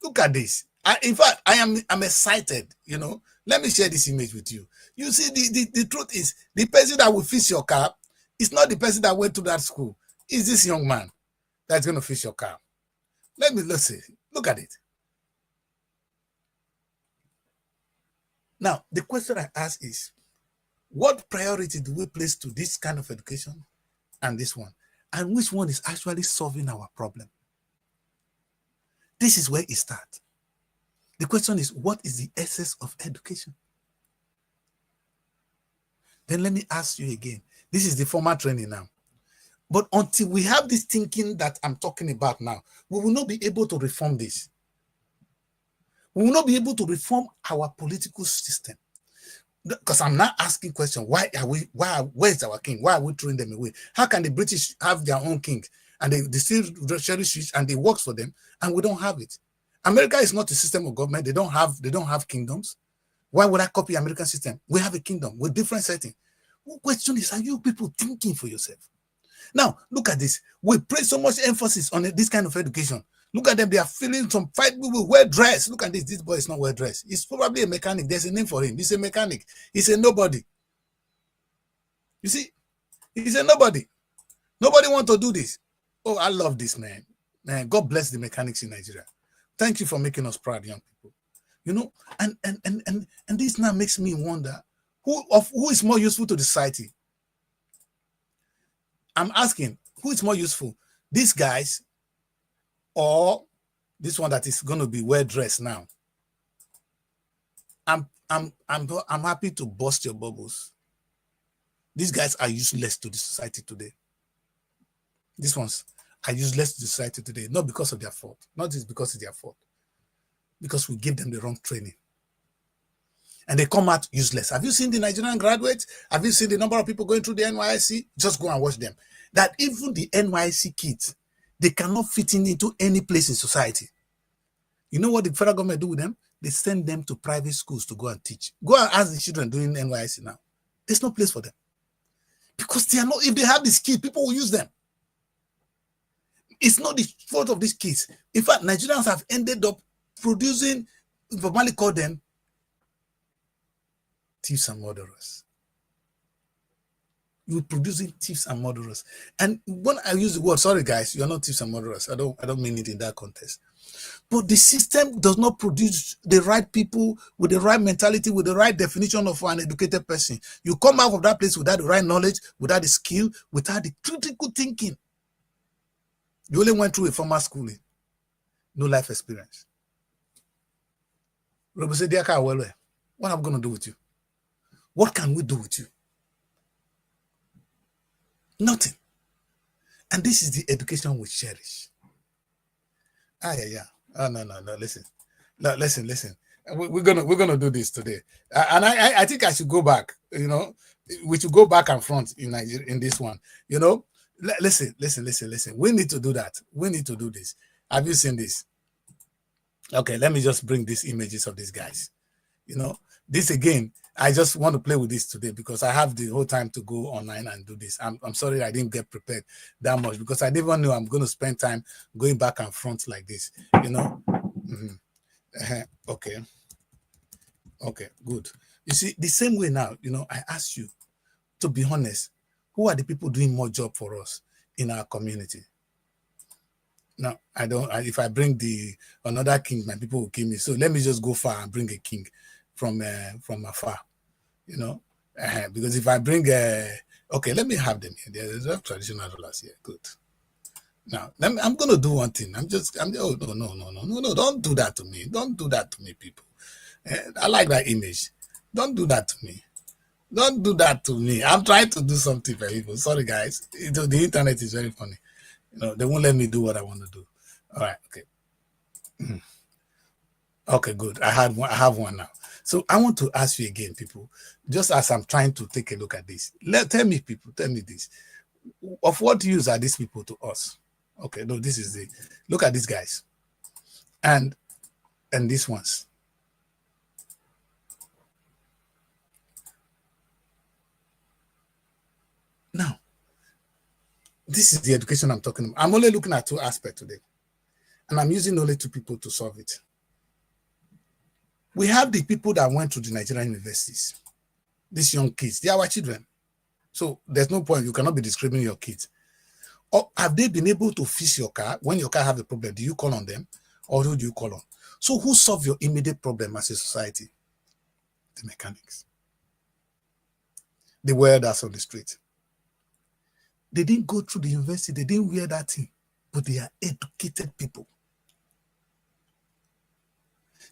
Look at this. In fact, I'm excited, you know. Let me share this image with you. You see, the truth is, the person that will fix your car is not the person that went to that school. It's this young man that's going to fix your car. Let's see. Look at it. Now, the question I ask is, what priority do we place to this kind of education and this one? And which one is actually solving our problem? This is where it starts. The question is, what is the essence of education? Then let me ask you again. This is the formal training now. But until we have this thinking that I'm talking about now, we will not be able to reform this. We will not be able to reform our political system. Because I'm not asking questions, where is our king? Why are we throwing them away? How can the British have their own king and they still cherish it and they work for them and we don't have it? America is not a system of government. They don't have kingdoms. Why would I copy American system? We have a kingdom with different setting. The question is, are you people thinking for yourself? Now, look at this. We place so much emphasis on this kind of education. Look at them. They are feeling some fight people well dressed. Look at this. This boy is not well dressed. He's probably a mechanic. There's a name for him. He's a mechanic. He's a nobody. You see, he's a nobody. Nobody wants to do this. Oh, I love this man. Man, God bless the mechanics in Nigeria. Thank you for making us proud, young people. You know, and this now makes me wonder who is more useful to the society. I'm asking, who is more useful? These guys or this one that is going to be well dressed now? I'm happy to burst your bubbles. These guys are useless to the society today. These ones are useless to the society today, not because of their fault, not just because it's their fault, because we give them the wrong training. And they come out useless. Have you seen the Nigerian graduates? Have you seen the number of people going through the NYSC? Just go and watch them. That even the NYSC kids, they cannot fit into any place in society. You know what the federal government do with them? They send them to private schools to go and teach. Go and ask the children doing NYSC now. There's no place for them. Because they are not, if they have the skills, people will use them. It's not the fault of these kids. In fact, Nigerians have ended up producing, we normally call them thieves and murderers. You're producing thieves and murderers. And when I use the word, sorry guys, you're not thieves and murderers. I don't mean it in that context. But the system does not produce the right people with the right mentality, with the right definition of an educated person. You come out of that place without the right knowledge, without the skill, without the critical thinking. You only went through a formal schooling, no life experience. What am I going to do with you? What can we do with you? Nothing. And this is the education we cherish. Yeah. Oh, no. Listen. No, listen. We're gonna do this today. And I think I should go back. We should go back and front in Nigeria in this one. Listen. We need to do that. We need to do this. Have you seen this? Okay, let me just bring these images of these guys. This again, I just want to play with this today because I have the whole time to go online and do this. I'm sorry I didn't get prepared that much because I never knew I'm going to spend time going back and front like this. Okay, good. You see, the same way now, I ask you to be honest, who are the people doing more job for us in our community? Now, if I bring another king, my people will kill me. So let me just go far and bring a king from afar, because if I bring okay, let me have them here. There's traditional rulers here. Good. Now, I'm going to do one thing. Oh, no, don't do that to me. Don't do that to me, people. I like that image. Don't do that to me. Don't do that to me. I'm trying to do something for people. Sorry, guys. The internet is very funny. They won't let me do what I want to do. All right, okay. Okay, good. I have one now. So I want to ask you again, people, just as I'm trying to take a look at this. Tell me this. Of what use are these people to us? Okay, no, this is look at these guys. And these ones. Now, this is the education I'm talking about. I'm only looking at two aspects today. And I'm using only two people to solve it. We have the people that went to the Nigerian universities. These young kids, they are our children. So there's no point. You cannot be discriminating your kids. Or have they been able to fix your car? When your car have a problem, do you call on them? Or who do you call on? So who solve your immediate problem as a society? The mechanics. The welders on the street. They didn't go through the university. They didn't wear that thing. But they are educated people.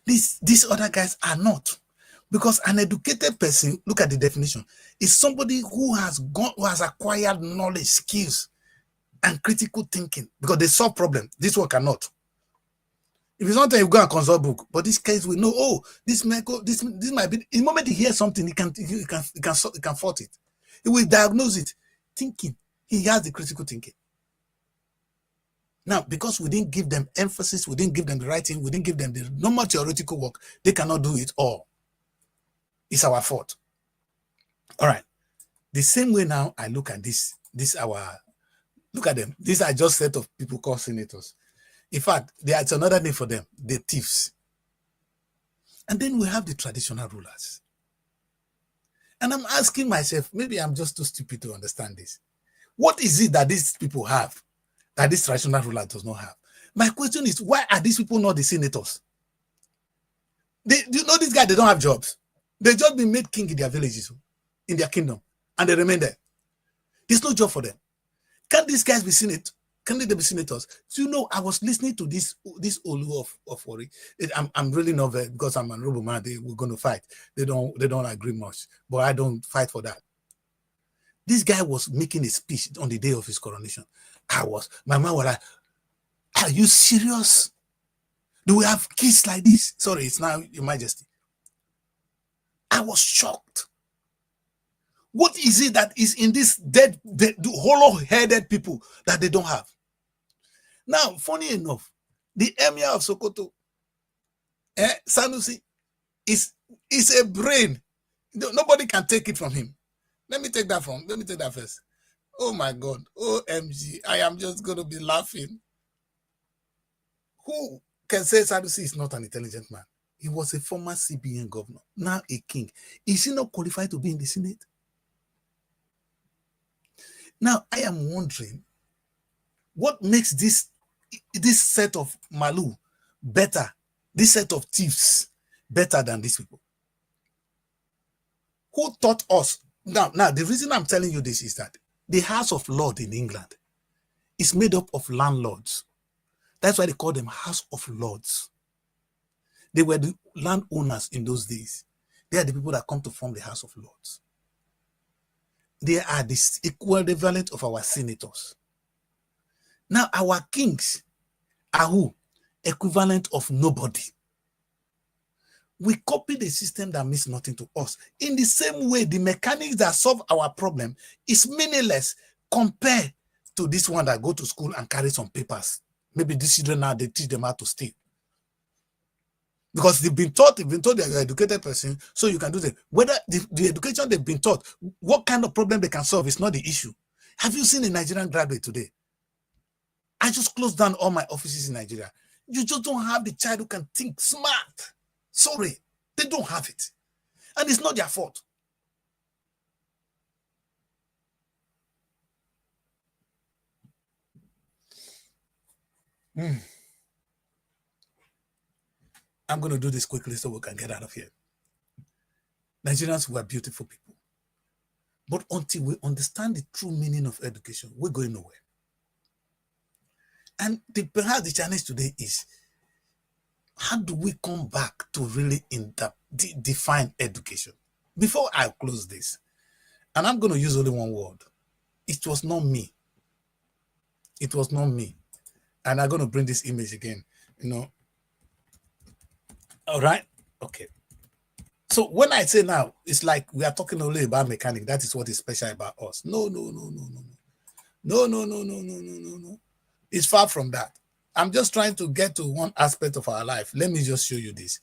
These other guys are not. Because an educated person, look at the definition, is somebody who has acquired knowledge, skills, and critical thinking. Because they solve problems. This one cannot. If it's not, you go and consult book. But this case, we know, oh, this might be. The moment he hears something, he can fault it. He will diagnose it. Thinking. He has the critical thinking. Now, because we didn't give them emphasis, we didn't give them the writing, we didn't give them the normal theoretical work, they cannot do it all. It's our fault. All right. The same way now I look at look at them. These are just set of people called senators. In fact, there's another name for them, the thieves. And then we have the traditional rulers. And I'm asking myself, maybe I'm just too stupid to understand this. What is it that these people have that this traditional ruler does not have? My question is, why are these people not the senators? Do you know these guys, they don't have jobs. They just been made king in their villages, in their kingdom, and they remain there. There's no job for them. Can these guys be senators? Can they be senators? So, I was listening to this Olu of Wari. I'm really not very, because I'm an Robo man, we're going to fight. They don't agree much, but I don't fight for that. This guy was making a speech on the day of his coronation. My man was like, are you serious? Do we have kids like this? Sorry, it's now Your Majesty. I was shocked. What is it that is in this dead hollow-headed people that they don't have? Now, funny enough, the Emir of Sokoto, Sanusi, is a brain. Nobody can take it from him. Let me take that first. Oh my God. OMG. I am just going to be laughing. Who can say Sanusi is not an intelligent man? He was a former CBN governor, now a king. Is he not qualified to be in the Senate? Now, I am wondering, what makes this set of Malu better, this set of thieves better than these people? Who taught us? Now, the reason I'm telling you this is that the House of Lords in England is made up of landlords. That's why they call them House of Lords. They were the landowners in those days. They are the people that come to form the House of Lords. They are the equivalent of our senators. Now, our kings are who? equivalent of nobody. We copy the system that means nothing to us. In the same way, the mechanics that solve our problem is meaningless compared to this one that go to school and carry some papers. Maybe these children now, they teach them how to steal. Because they've been taught they're an educated person, so you can do that. Whether the education they've been taught, what kind of problem they can solve is not the issue. Have you seen a Nigerian graduate today? I just closed down all my offices in Nigeria. You just don't have the child who can think smart. Sorry, they don't have it. And it's not their fault. I'm going to do this quickly so we can get out of here. Nigerians were beautiful people. But until we understand the true meaning of education, we're going nowhere. And perhaps the challenge today is, how do we come back to really define education? Before I close this, and I'm going to use only one word, it was not me. It was not me. And I'm going to bring this image again, All right? Okay. So when I say now, it's like we are talking only about mechanic. That is what is special about us. No. It's far from that. I'm just trying to get to one aspect of our life. Let me just show you this.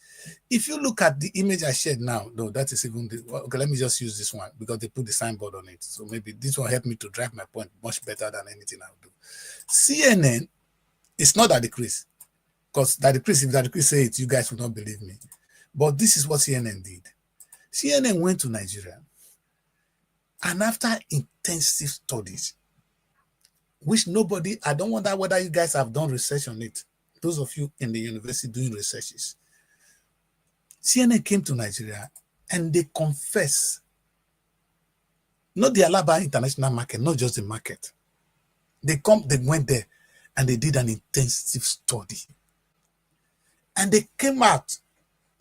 If you look at the image I shared now, no, that is even okay. Let me just use this one because they put the signboard on it. So maybe this will help me to drive my point much better than anything I'll do. CNN, it's not Daddy Kris, because Daddy Kris, if Daddy Kris say it, you guys will not believe me. But this is what CNN did. CNN went to Nigeria, and after intensive studies, which nobody, I don't wonder whether you guys have done research on it. Those of you in the university doing researches. CNN came to Nigeria and they confess, not the Alaba international market, not just the market. They went there and they did an intensive study. And they came out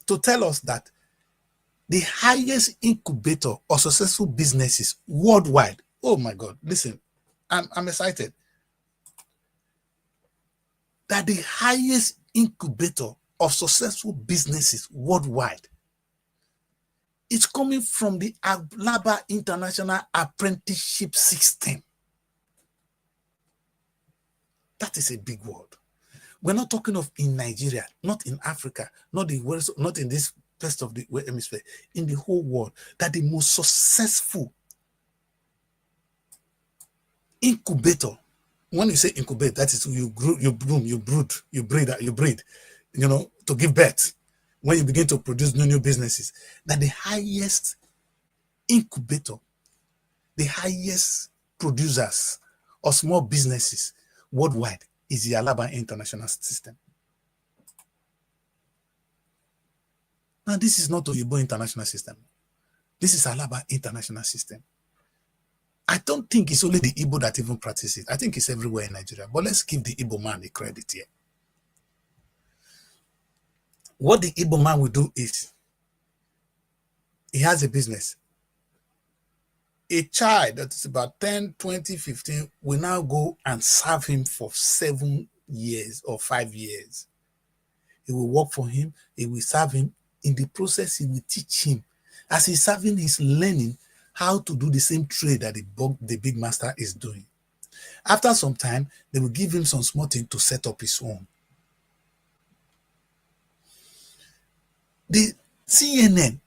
to tell us that the highest incubator of successful businesses worldwide, oh my God, listen, I'm excited. That the highest incubator of successful businesses worldwide is coming from the Alaba International Apprenticeship System. That is a big word. We're not talking of in Nigeria, not in Africa, not in this rest of the hemisphere, in the whole world, that the most successful incubator. When you say incubate, that is you breed, to give birth. When you begin to produce new businesses, that the highest incubator, the highest producers of small businesses worldwide is the Alaba International System. Now, this is not the Oyibo International System. This is Alaba International System. I don't think it's only the Igbo that even practice it. I think it's everywhere in Nigeria. But let's give the Igbo man the credit here. What the Igbo man will do is, he has a business. A child that is about 10, 20, 15 will now go and serve him for 7 years or 5 years. He will work for him. He will serve him. In the process, he will teach him. As he's serving, he's learning how to do the same trade that the big master is doing. After some time, they will give him some small thing to set up his own. The CNN,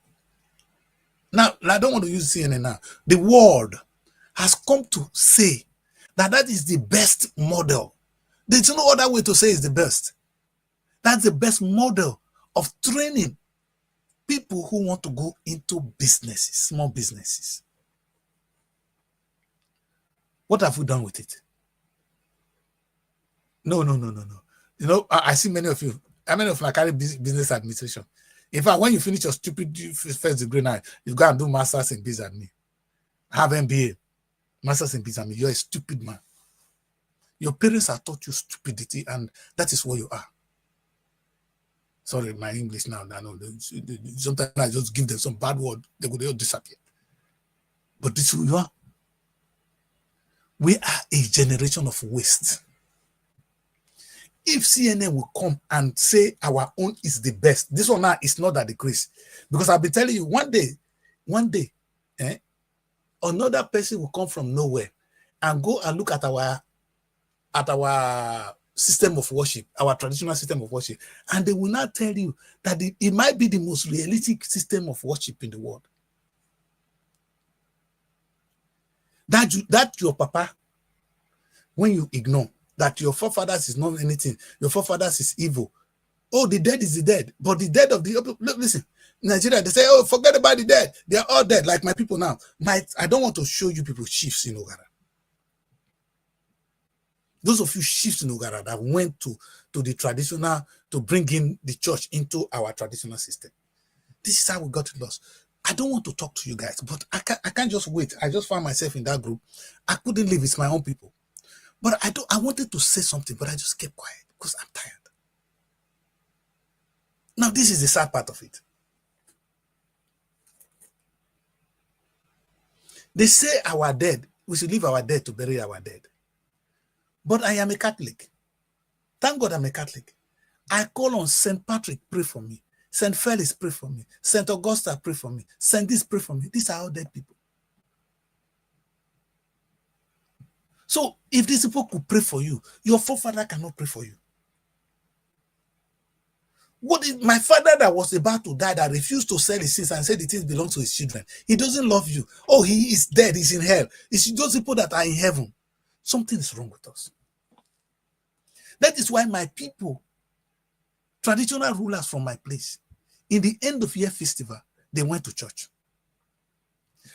now I don't want to use CNN now, the world has come to say that is the best model. There's no other way to say it's the best. That's the best model of training people who want to go into businesses, small businesses. What have we done with it? No. I see many of you. How many of you carry business administration? In fact, when you finish your stupid first degree now, you go and do masters in business admin. Have MBA, masters in business admin. You're a stupid man. Your parents have taught you stupidity, and that is what you are. Sorry, my English now. I know. Sometimes I just give them some bad word, they will disappear. But this is who you are. We are a generation of waste. If CNN will come and say our own is the best, this one now is not at the Kris. Because I'll be telling you, one day, another person will come from nowhere and go and look at our system of worship, our traditional system of worship, and they will not tell you that it might be the most realistic system of worship in the world. That your papa, when you ignore that your forefathers is not anything, your forefathers is evil. Oh, the dead is the dead, but the dead of the listen, Nigeria, they say, oh, forget about the dead. They are all dead, like my people now. I don't want to show you people chiefs in Ogara. Those of you chiefs in Ogara that went to the traditional to bring in the church into our traditional system. This is how we got lost. I don't want to talk to you guys, but I can't just wait. I just found myself in that group. I couldn't live with my own people. But I wanted to say something, but I just kept quiet because I'm tired. Now, this is the sad part of it. They say our dead, we should leave our dead to bury our dead. But I am a Catholic. Thank God I'm a Catholic. I call on St. Patrick, pray for me. St. Felix, pray for me. St. Augusta, pray for me. St. This, pray for me. These are all dead people. So if these people could pray for you, your forefather cannot pray for you. What is my father that was about to die, that refused to sell his sins and said the things belong to his children? He doesn't love you. Oh, he is dead. He's in hell. It's those people that are in heaven. Something is wrong with us. That is why my people, traditional rulers from my place, in the end of year festival, they went to church.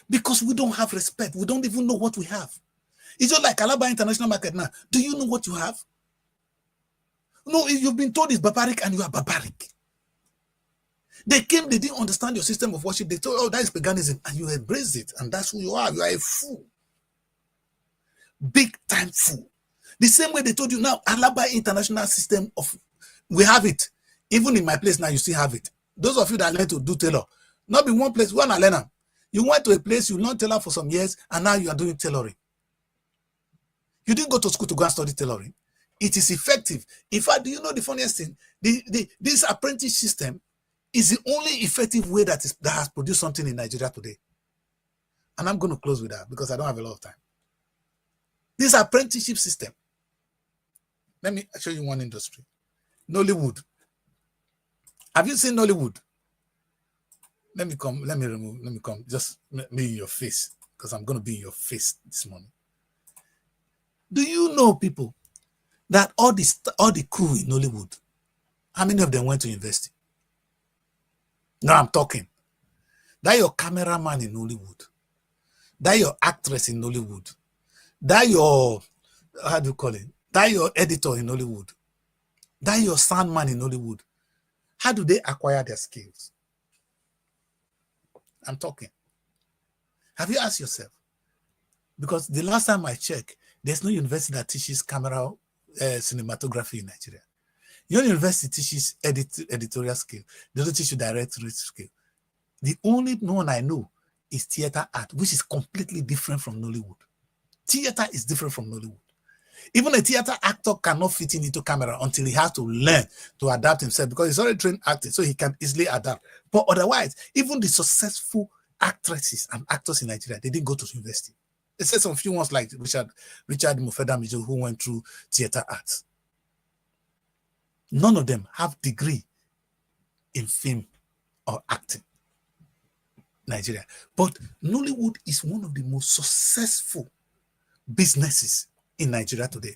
Because we don't have respect. We don't even know what we have. It's just like Alaba International Market now. Do you know what you have? No, you've been told it's barbaric and you are barbaric. They came, they didn't understand your system of worship. They told, oh, that is paganism, and you embrace it, and that's who you are. You are a fool. Big time fool. The same way they told you now, Alaba International System of, we have it. Even in my place now, you still have it. Those of you that learn to do tailor, not be one place, one learner. You went to a place, you learned tailor for some years, and now you are doing tailoring. You didn't go to school to go and study tailoring. It is effective. In fact, do you know the funniest thing? This apprentice system is the only effective way that has produced something in Nigeria today. And I'm going to close with that because I don't have a lot of time. This apprenticeship system. Let me show you one industry. Nollywood. Have you seen Nollywood? Let me come. Just me in your face because I'm going to be in your face this morning. Do you know, people, that all the crew in Nollywood, how many of them went to university? Now I'm talking. That your cameraman in Nollywood, that your actress in Nollywood, that your, how do you call it? That your editor in Nollywood, that your soundman in Nollywood. How do they acquire their skills? I'm talking. Have you asked yourself? Because the last time I checked, there's no university that teaches camera cinematography in Nigeria. Your university teaches editorial skill. They don't teach you directorial skill. The only one I know is theater art, which is completely different from Nollywood. Theater is different from Nollywood. Even a theater actor cannot fit into camera until he has to learn to adapt himself because he's already trained acting, so he can easily adapt. But otherwise, even the successful actresses and actors in Nigeria, they didn't go to university. They said some few ones like Richard Mufedamijo, who went through theater arts. None of them have degree in film or acting. Nigeria. But Nollywood is one of the most successful businesses in Nigeria today.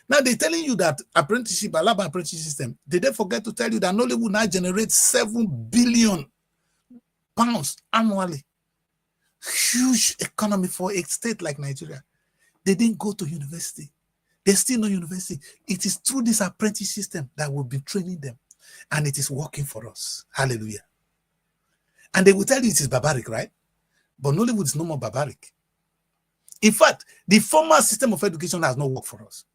Now they're telling you that apprenticeship, Alaba apprenticeship system, did they forget to tell you that Nollywood now generates £7 billion annually? Huge economy for a state like Nigeria. They didn't go to university. There's still no university. It is through this apprentice system that will be training them. And it is working for us. Hallelujah. And they will tell you it is barbaric, right? But Nollywood is no more barbaric. In fact, the former system of education has not worked for us.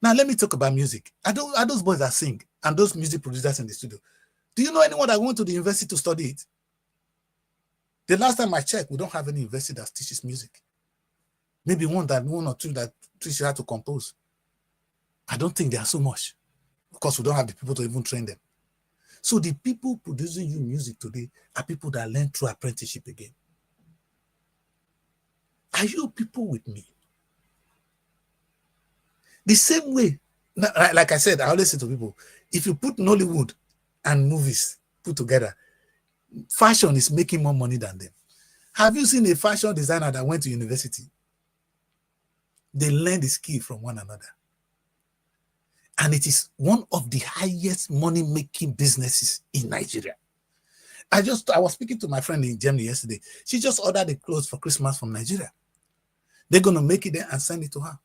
Now, let me talk about music. Are those boys that sing and those music producers in the studio? Do you know anyone that went to the university to study it? The last time I checked, we don't have any university that teaches music. Maybe one or two that teach you how to compose. I don't think they are so much. Of course, we don't have the people to even train them. So the people producing you music today are people that learn through apprenticeship again. Are you people with me? The same way, like I said, I always say to people, if you put Nollywood and movies put together, fashion is making more money than them. Have you seen a fashion designer that went to university? They learn the skill from one another. And it is one of the highest money-making businesses in Nigeria. I was speaking to my friend in Germany yesterday. She just ordered the clothes for Christmas from Nigeria. They're going to make it there and send it to her.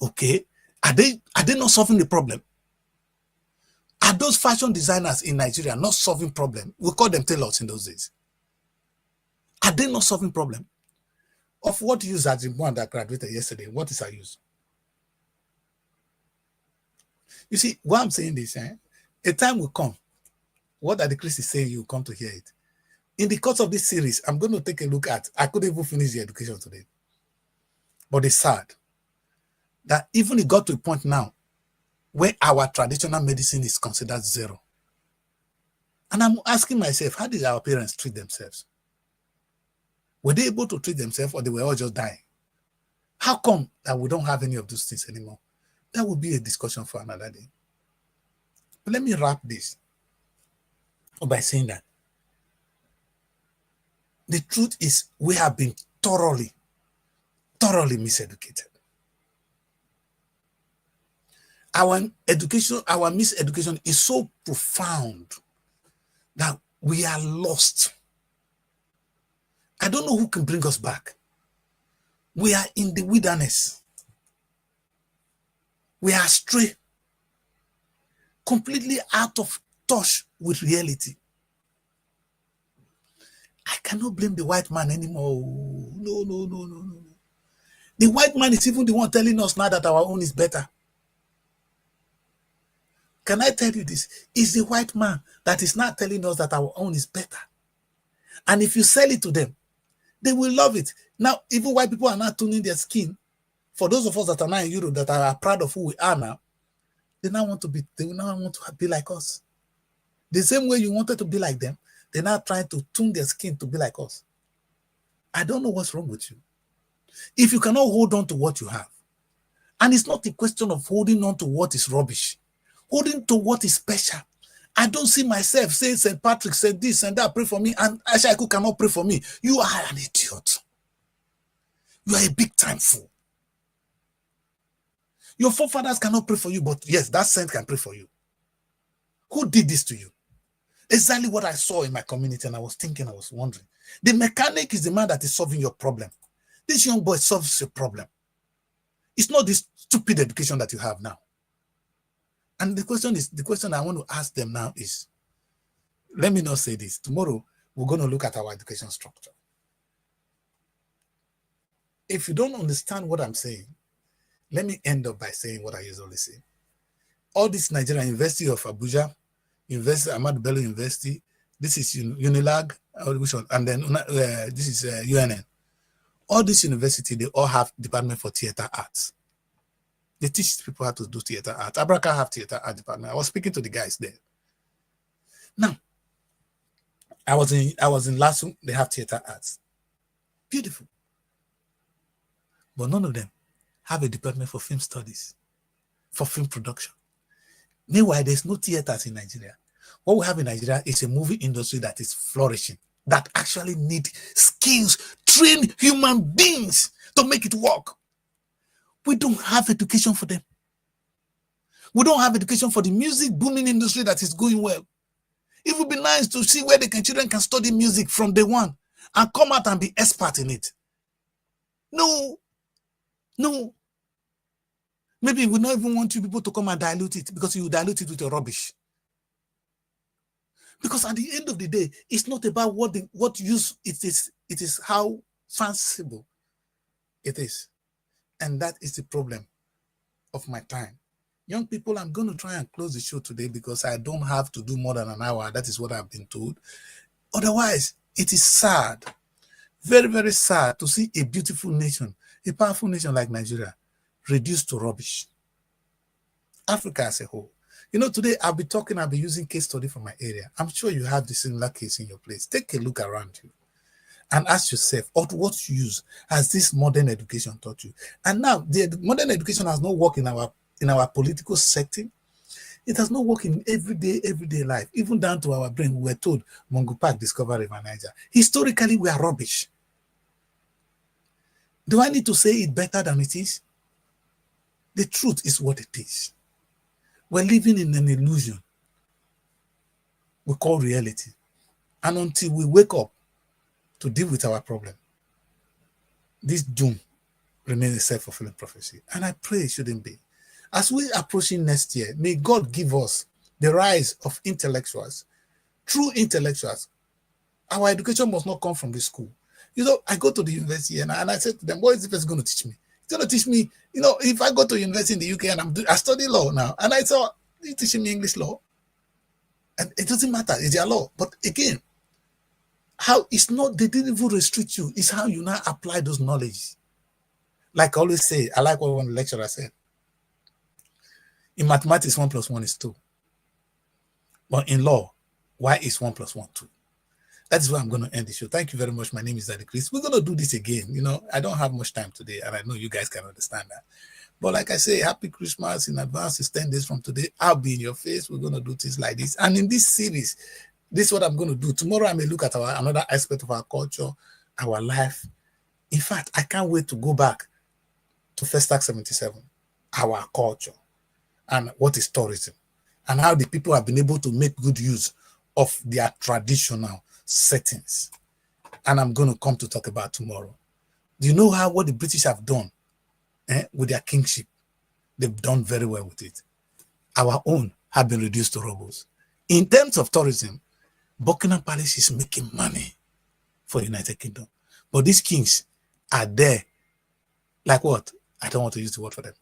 Okay. Are they not solving the problem? Are those fashion designers in Nigeria not solving problem? We call them tailors in those days. Are they not solving problem? Of what use has the one that graduated yesterday? What is her use? You see, why I'm saying this, a time will come. What are the Kris is saying, you come to hear it. In the course of this series, I'm going to take a look at, I couldn't even finish the education today. But it's sad that even it got to a point now where our traditional medicine is considered zero. And I'm asking myself, how did our parents treat themselves? Were they able to treat themselves, or they were all just dying? How come that we don't have any of those things anymore? That would be a discussion for another day. But let me wrap this by saying that the truth is we have been thoroughly miseducated. Our education, our miseducation is so profound that we are lost. I don't know who can bring us back. We are in the wilderness. We are astray, completely out of touch with reality. I cannot blame the white man anymore. No. The white man is even the one telling us now that our own is better. Can I tell you this? It's the white man that is now telling us that our own is better. And if you sell it to them, they will love it. Now, even white people are not tuning their skin. For those of us that are now in Europe that are proud of who we are now, they now want to be like us. The same way you wanted to be like them, they're now trying to tune their skin to be like us. I don't know what's wrong with you. If you cannot hold on to what you have, and it's not a question of holding on to what is rubbish, holding to what is special. I don't see myself saying St. Patrick said this and that, pray for me, and Ashaiku cannot pray for me. You are an idiot. You are a big time fool. Your forefathers cannot pray for you, but yes, that saint can pray for you. Who did this to you? Exactly what I saw in my community, and I was wondering. The mechanic is the man that is solving your problem. This young boy solves your problem. It's not this stupid education that you have now. And the question I want to ask them now is, let me not say this. Tomorrow, we're going to look at our education structure. If you don't understand what I'm saying, let me end up by saying what I usually say. All this Nigerian University of Abuja, University Ahmadu Bello University, this is Unilag, and then this is UNN. All these universities, they all have department for theater arts. They teach people how to do theater art. Abraka have theater art department. I was speaking to the guys there. Now, I was in Lasu, they have theater arts. Beautiful. But none of them have a department for film studies, for film production. Meanwhile, there's no theaters in Nigeria. What we have in Nigeria is a movie industry that is flourishing, that actually need skills, trained human beings to make it work. We don't have education for them. We don't have education for the music booming industry that is going well. It would be nice to see where the children can study music from day one and come out and be expert in it. No. Maybe we don't even want you people to come and dilute it, because you dilute it with your rubbish. Because at the end of the day, it's not about what use it is. It is how fanciful it is. And that is the problem of my time. Young people, I'm going to try and close the show today because I don't have to do more than an hour. That is what I've been told. Otherwise, it is sad, very, very sad to see a beautiful nation, a powerful nation like Nigeria, reduced to rubbish. Africa as a whole. You know, today I'll be using case study from my area. I'm sure you have the similar case in your place. Take a look around you and ask yourself, what use has this modern education taught you? And now the modern education has not worked in our political setting. It has not worked in everyday life, even down to our brain. We were told Mungo Park discovered River Niger. Historically, we are rubbish. Do I need to say it better than it is? The truth is what it is. We're living in an illusion we call reality. And until we wake up to deal with our problem, this doom remains a self-fulfilling prophecy. And I pray it shouldn't be. As we're approaching next year, may God give us the rise of intellectuals, true intellectuals. Our education must not come from the school. You know, I go to the university and I said to them, what is the person going to teach me? It's going to teach me, you know, if I go to university in the UK and I study law now, and I saw, you're teaching me English law? And it doesn't matter, it's their law. But again, how it's not, they didn't even restrict you. It's how you now apply those knowledge. Like I always say, I like what one lecturer said. In mathematics, 1 + 1 is 2. But in law, why is 1 + 1 2? That is where I'm going to end the show. Thank you very much. My name is Daddy Kris. We're going to do this again. You know, I don't have much time today, and I know you guys can understand that. But like I say, happy Christmas in advance. It's 10 days from today. I'll be in your face. We're going to do things like this. And in this series, this is what I'm going to do. Tomorrow, I may look at another aspect of our culture, our life. In fact, I can't wait to go back to First Act 77, our culture, and what is tourism, and how the people have been able to make good use of their traditional settings. And I'm going to come to talk about tomorrow. Do you know what the British have done with their kingship? They've done very well with it. Our own have been reduced to rubbles. In terms of tourism, Buckingham Palace is making money for the United Kingdom. But these kings are there. Like what? I don't want to use the word for them.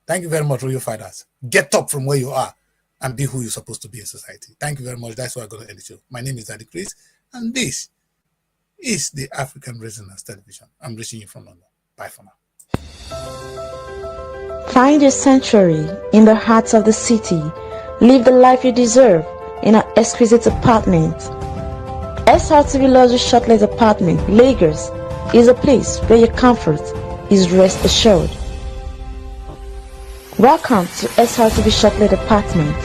Thank you very much, Royal Fighters. Get up from where you are and be who you're supposed to be in society. Thank you very much. That's why I'm going to end the show. My name is Daddy Kris, and this is the African Resonance Television. I'm reaching you from London. Bye for now. Find your sanctuary in the heart of the city. Live the life you deserve in an exquisite apartment. SRTV Luxury Shortlet Apartment, Lagos, is a place where your comfort is rest assured. Welcome to SRTV Shortlet Apartment,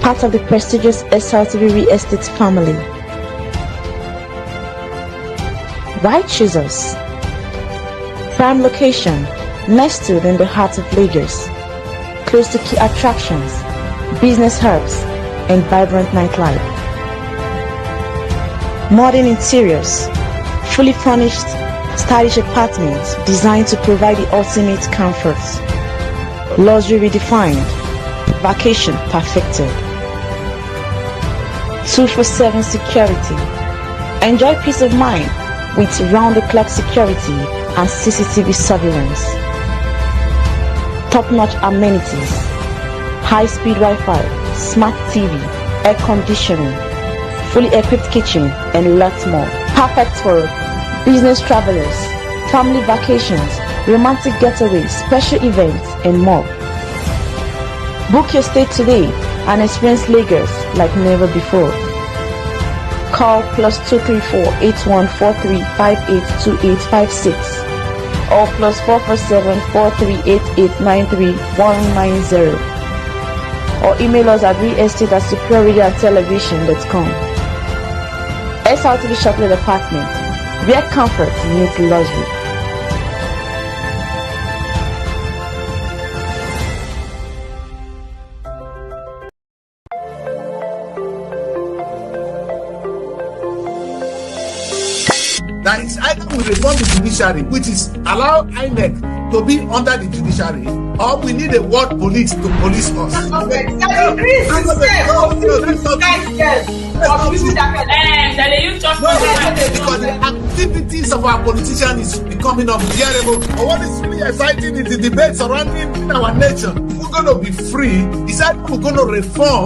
part of the prestigious SRTV Real Estate family. Why choose us? Prime location, nestled in the heart of Lagos, close to key attractions, business hubs, and vibrant nightlife. Modern interiors, fully furnished, stylish apartments designed to provide the ultimate comfort. Luxury redefined, vacation perfected. 24/7 security. Enjoy peace of mind with round-the-clock security and CCTV surveillance. Top-notch amenities, high-speed Wi-Fi, smart TV, air conditioning, fully equipped kitchen, and lots more. Perfect for business travelers, family vacations, romantic getaways, special events, and more. Book your stay today and experience Lagos like never before. Call +234 8143 582856 or +447 4388 93190, or email us at realestate@superiorradiotelevision.com. SRTV Shortlet Apartment, where comfort meets luxury. That is either we reform the judiciary, which is allow INEC to be under the judiciary, or we need a world police to police us. Okay. Daddy Kris is there. Because the activities of our politicians is becoming unbearable. But what is really exciting is the debate surrounding our nation. We're going to be free. It's either we're going to reform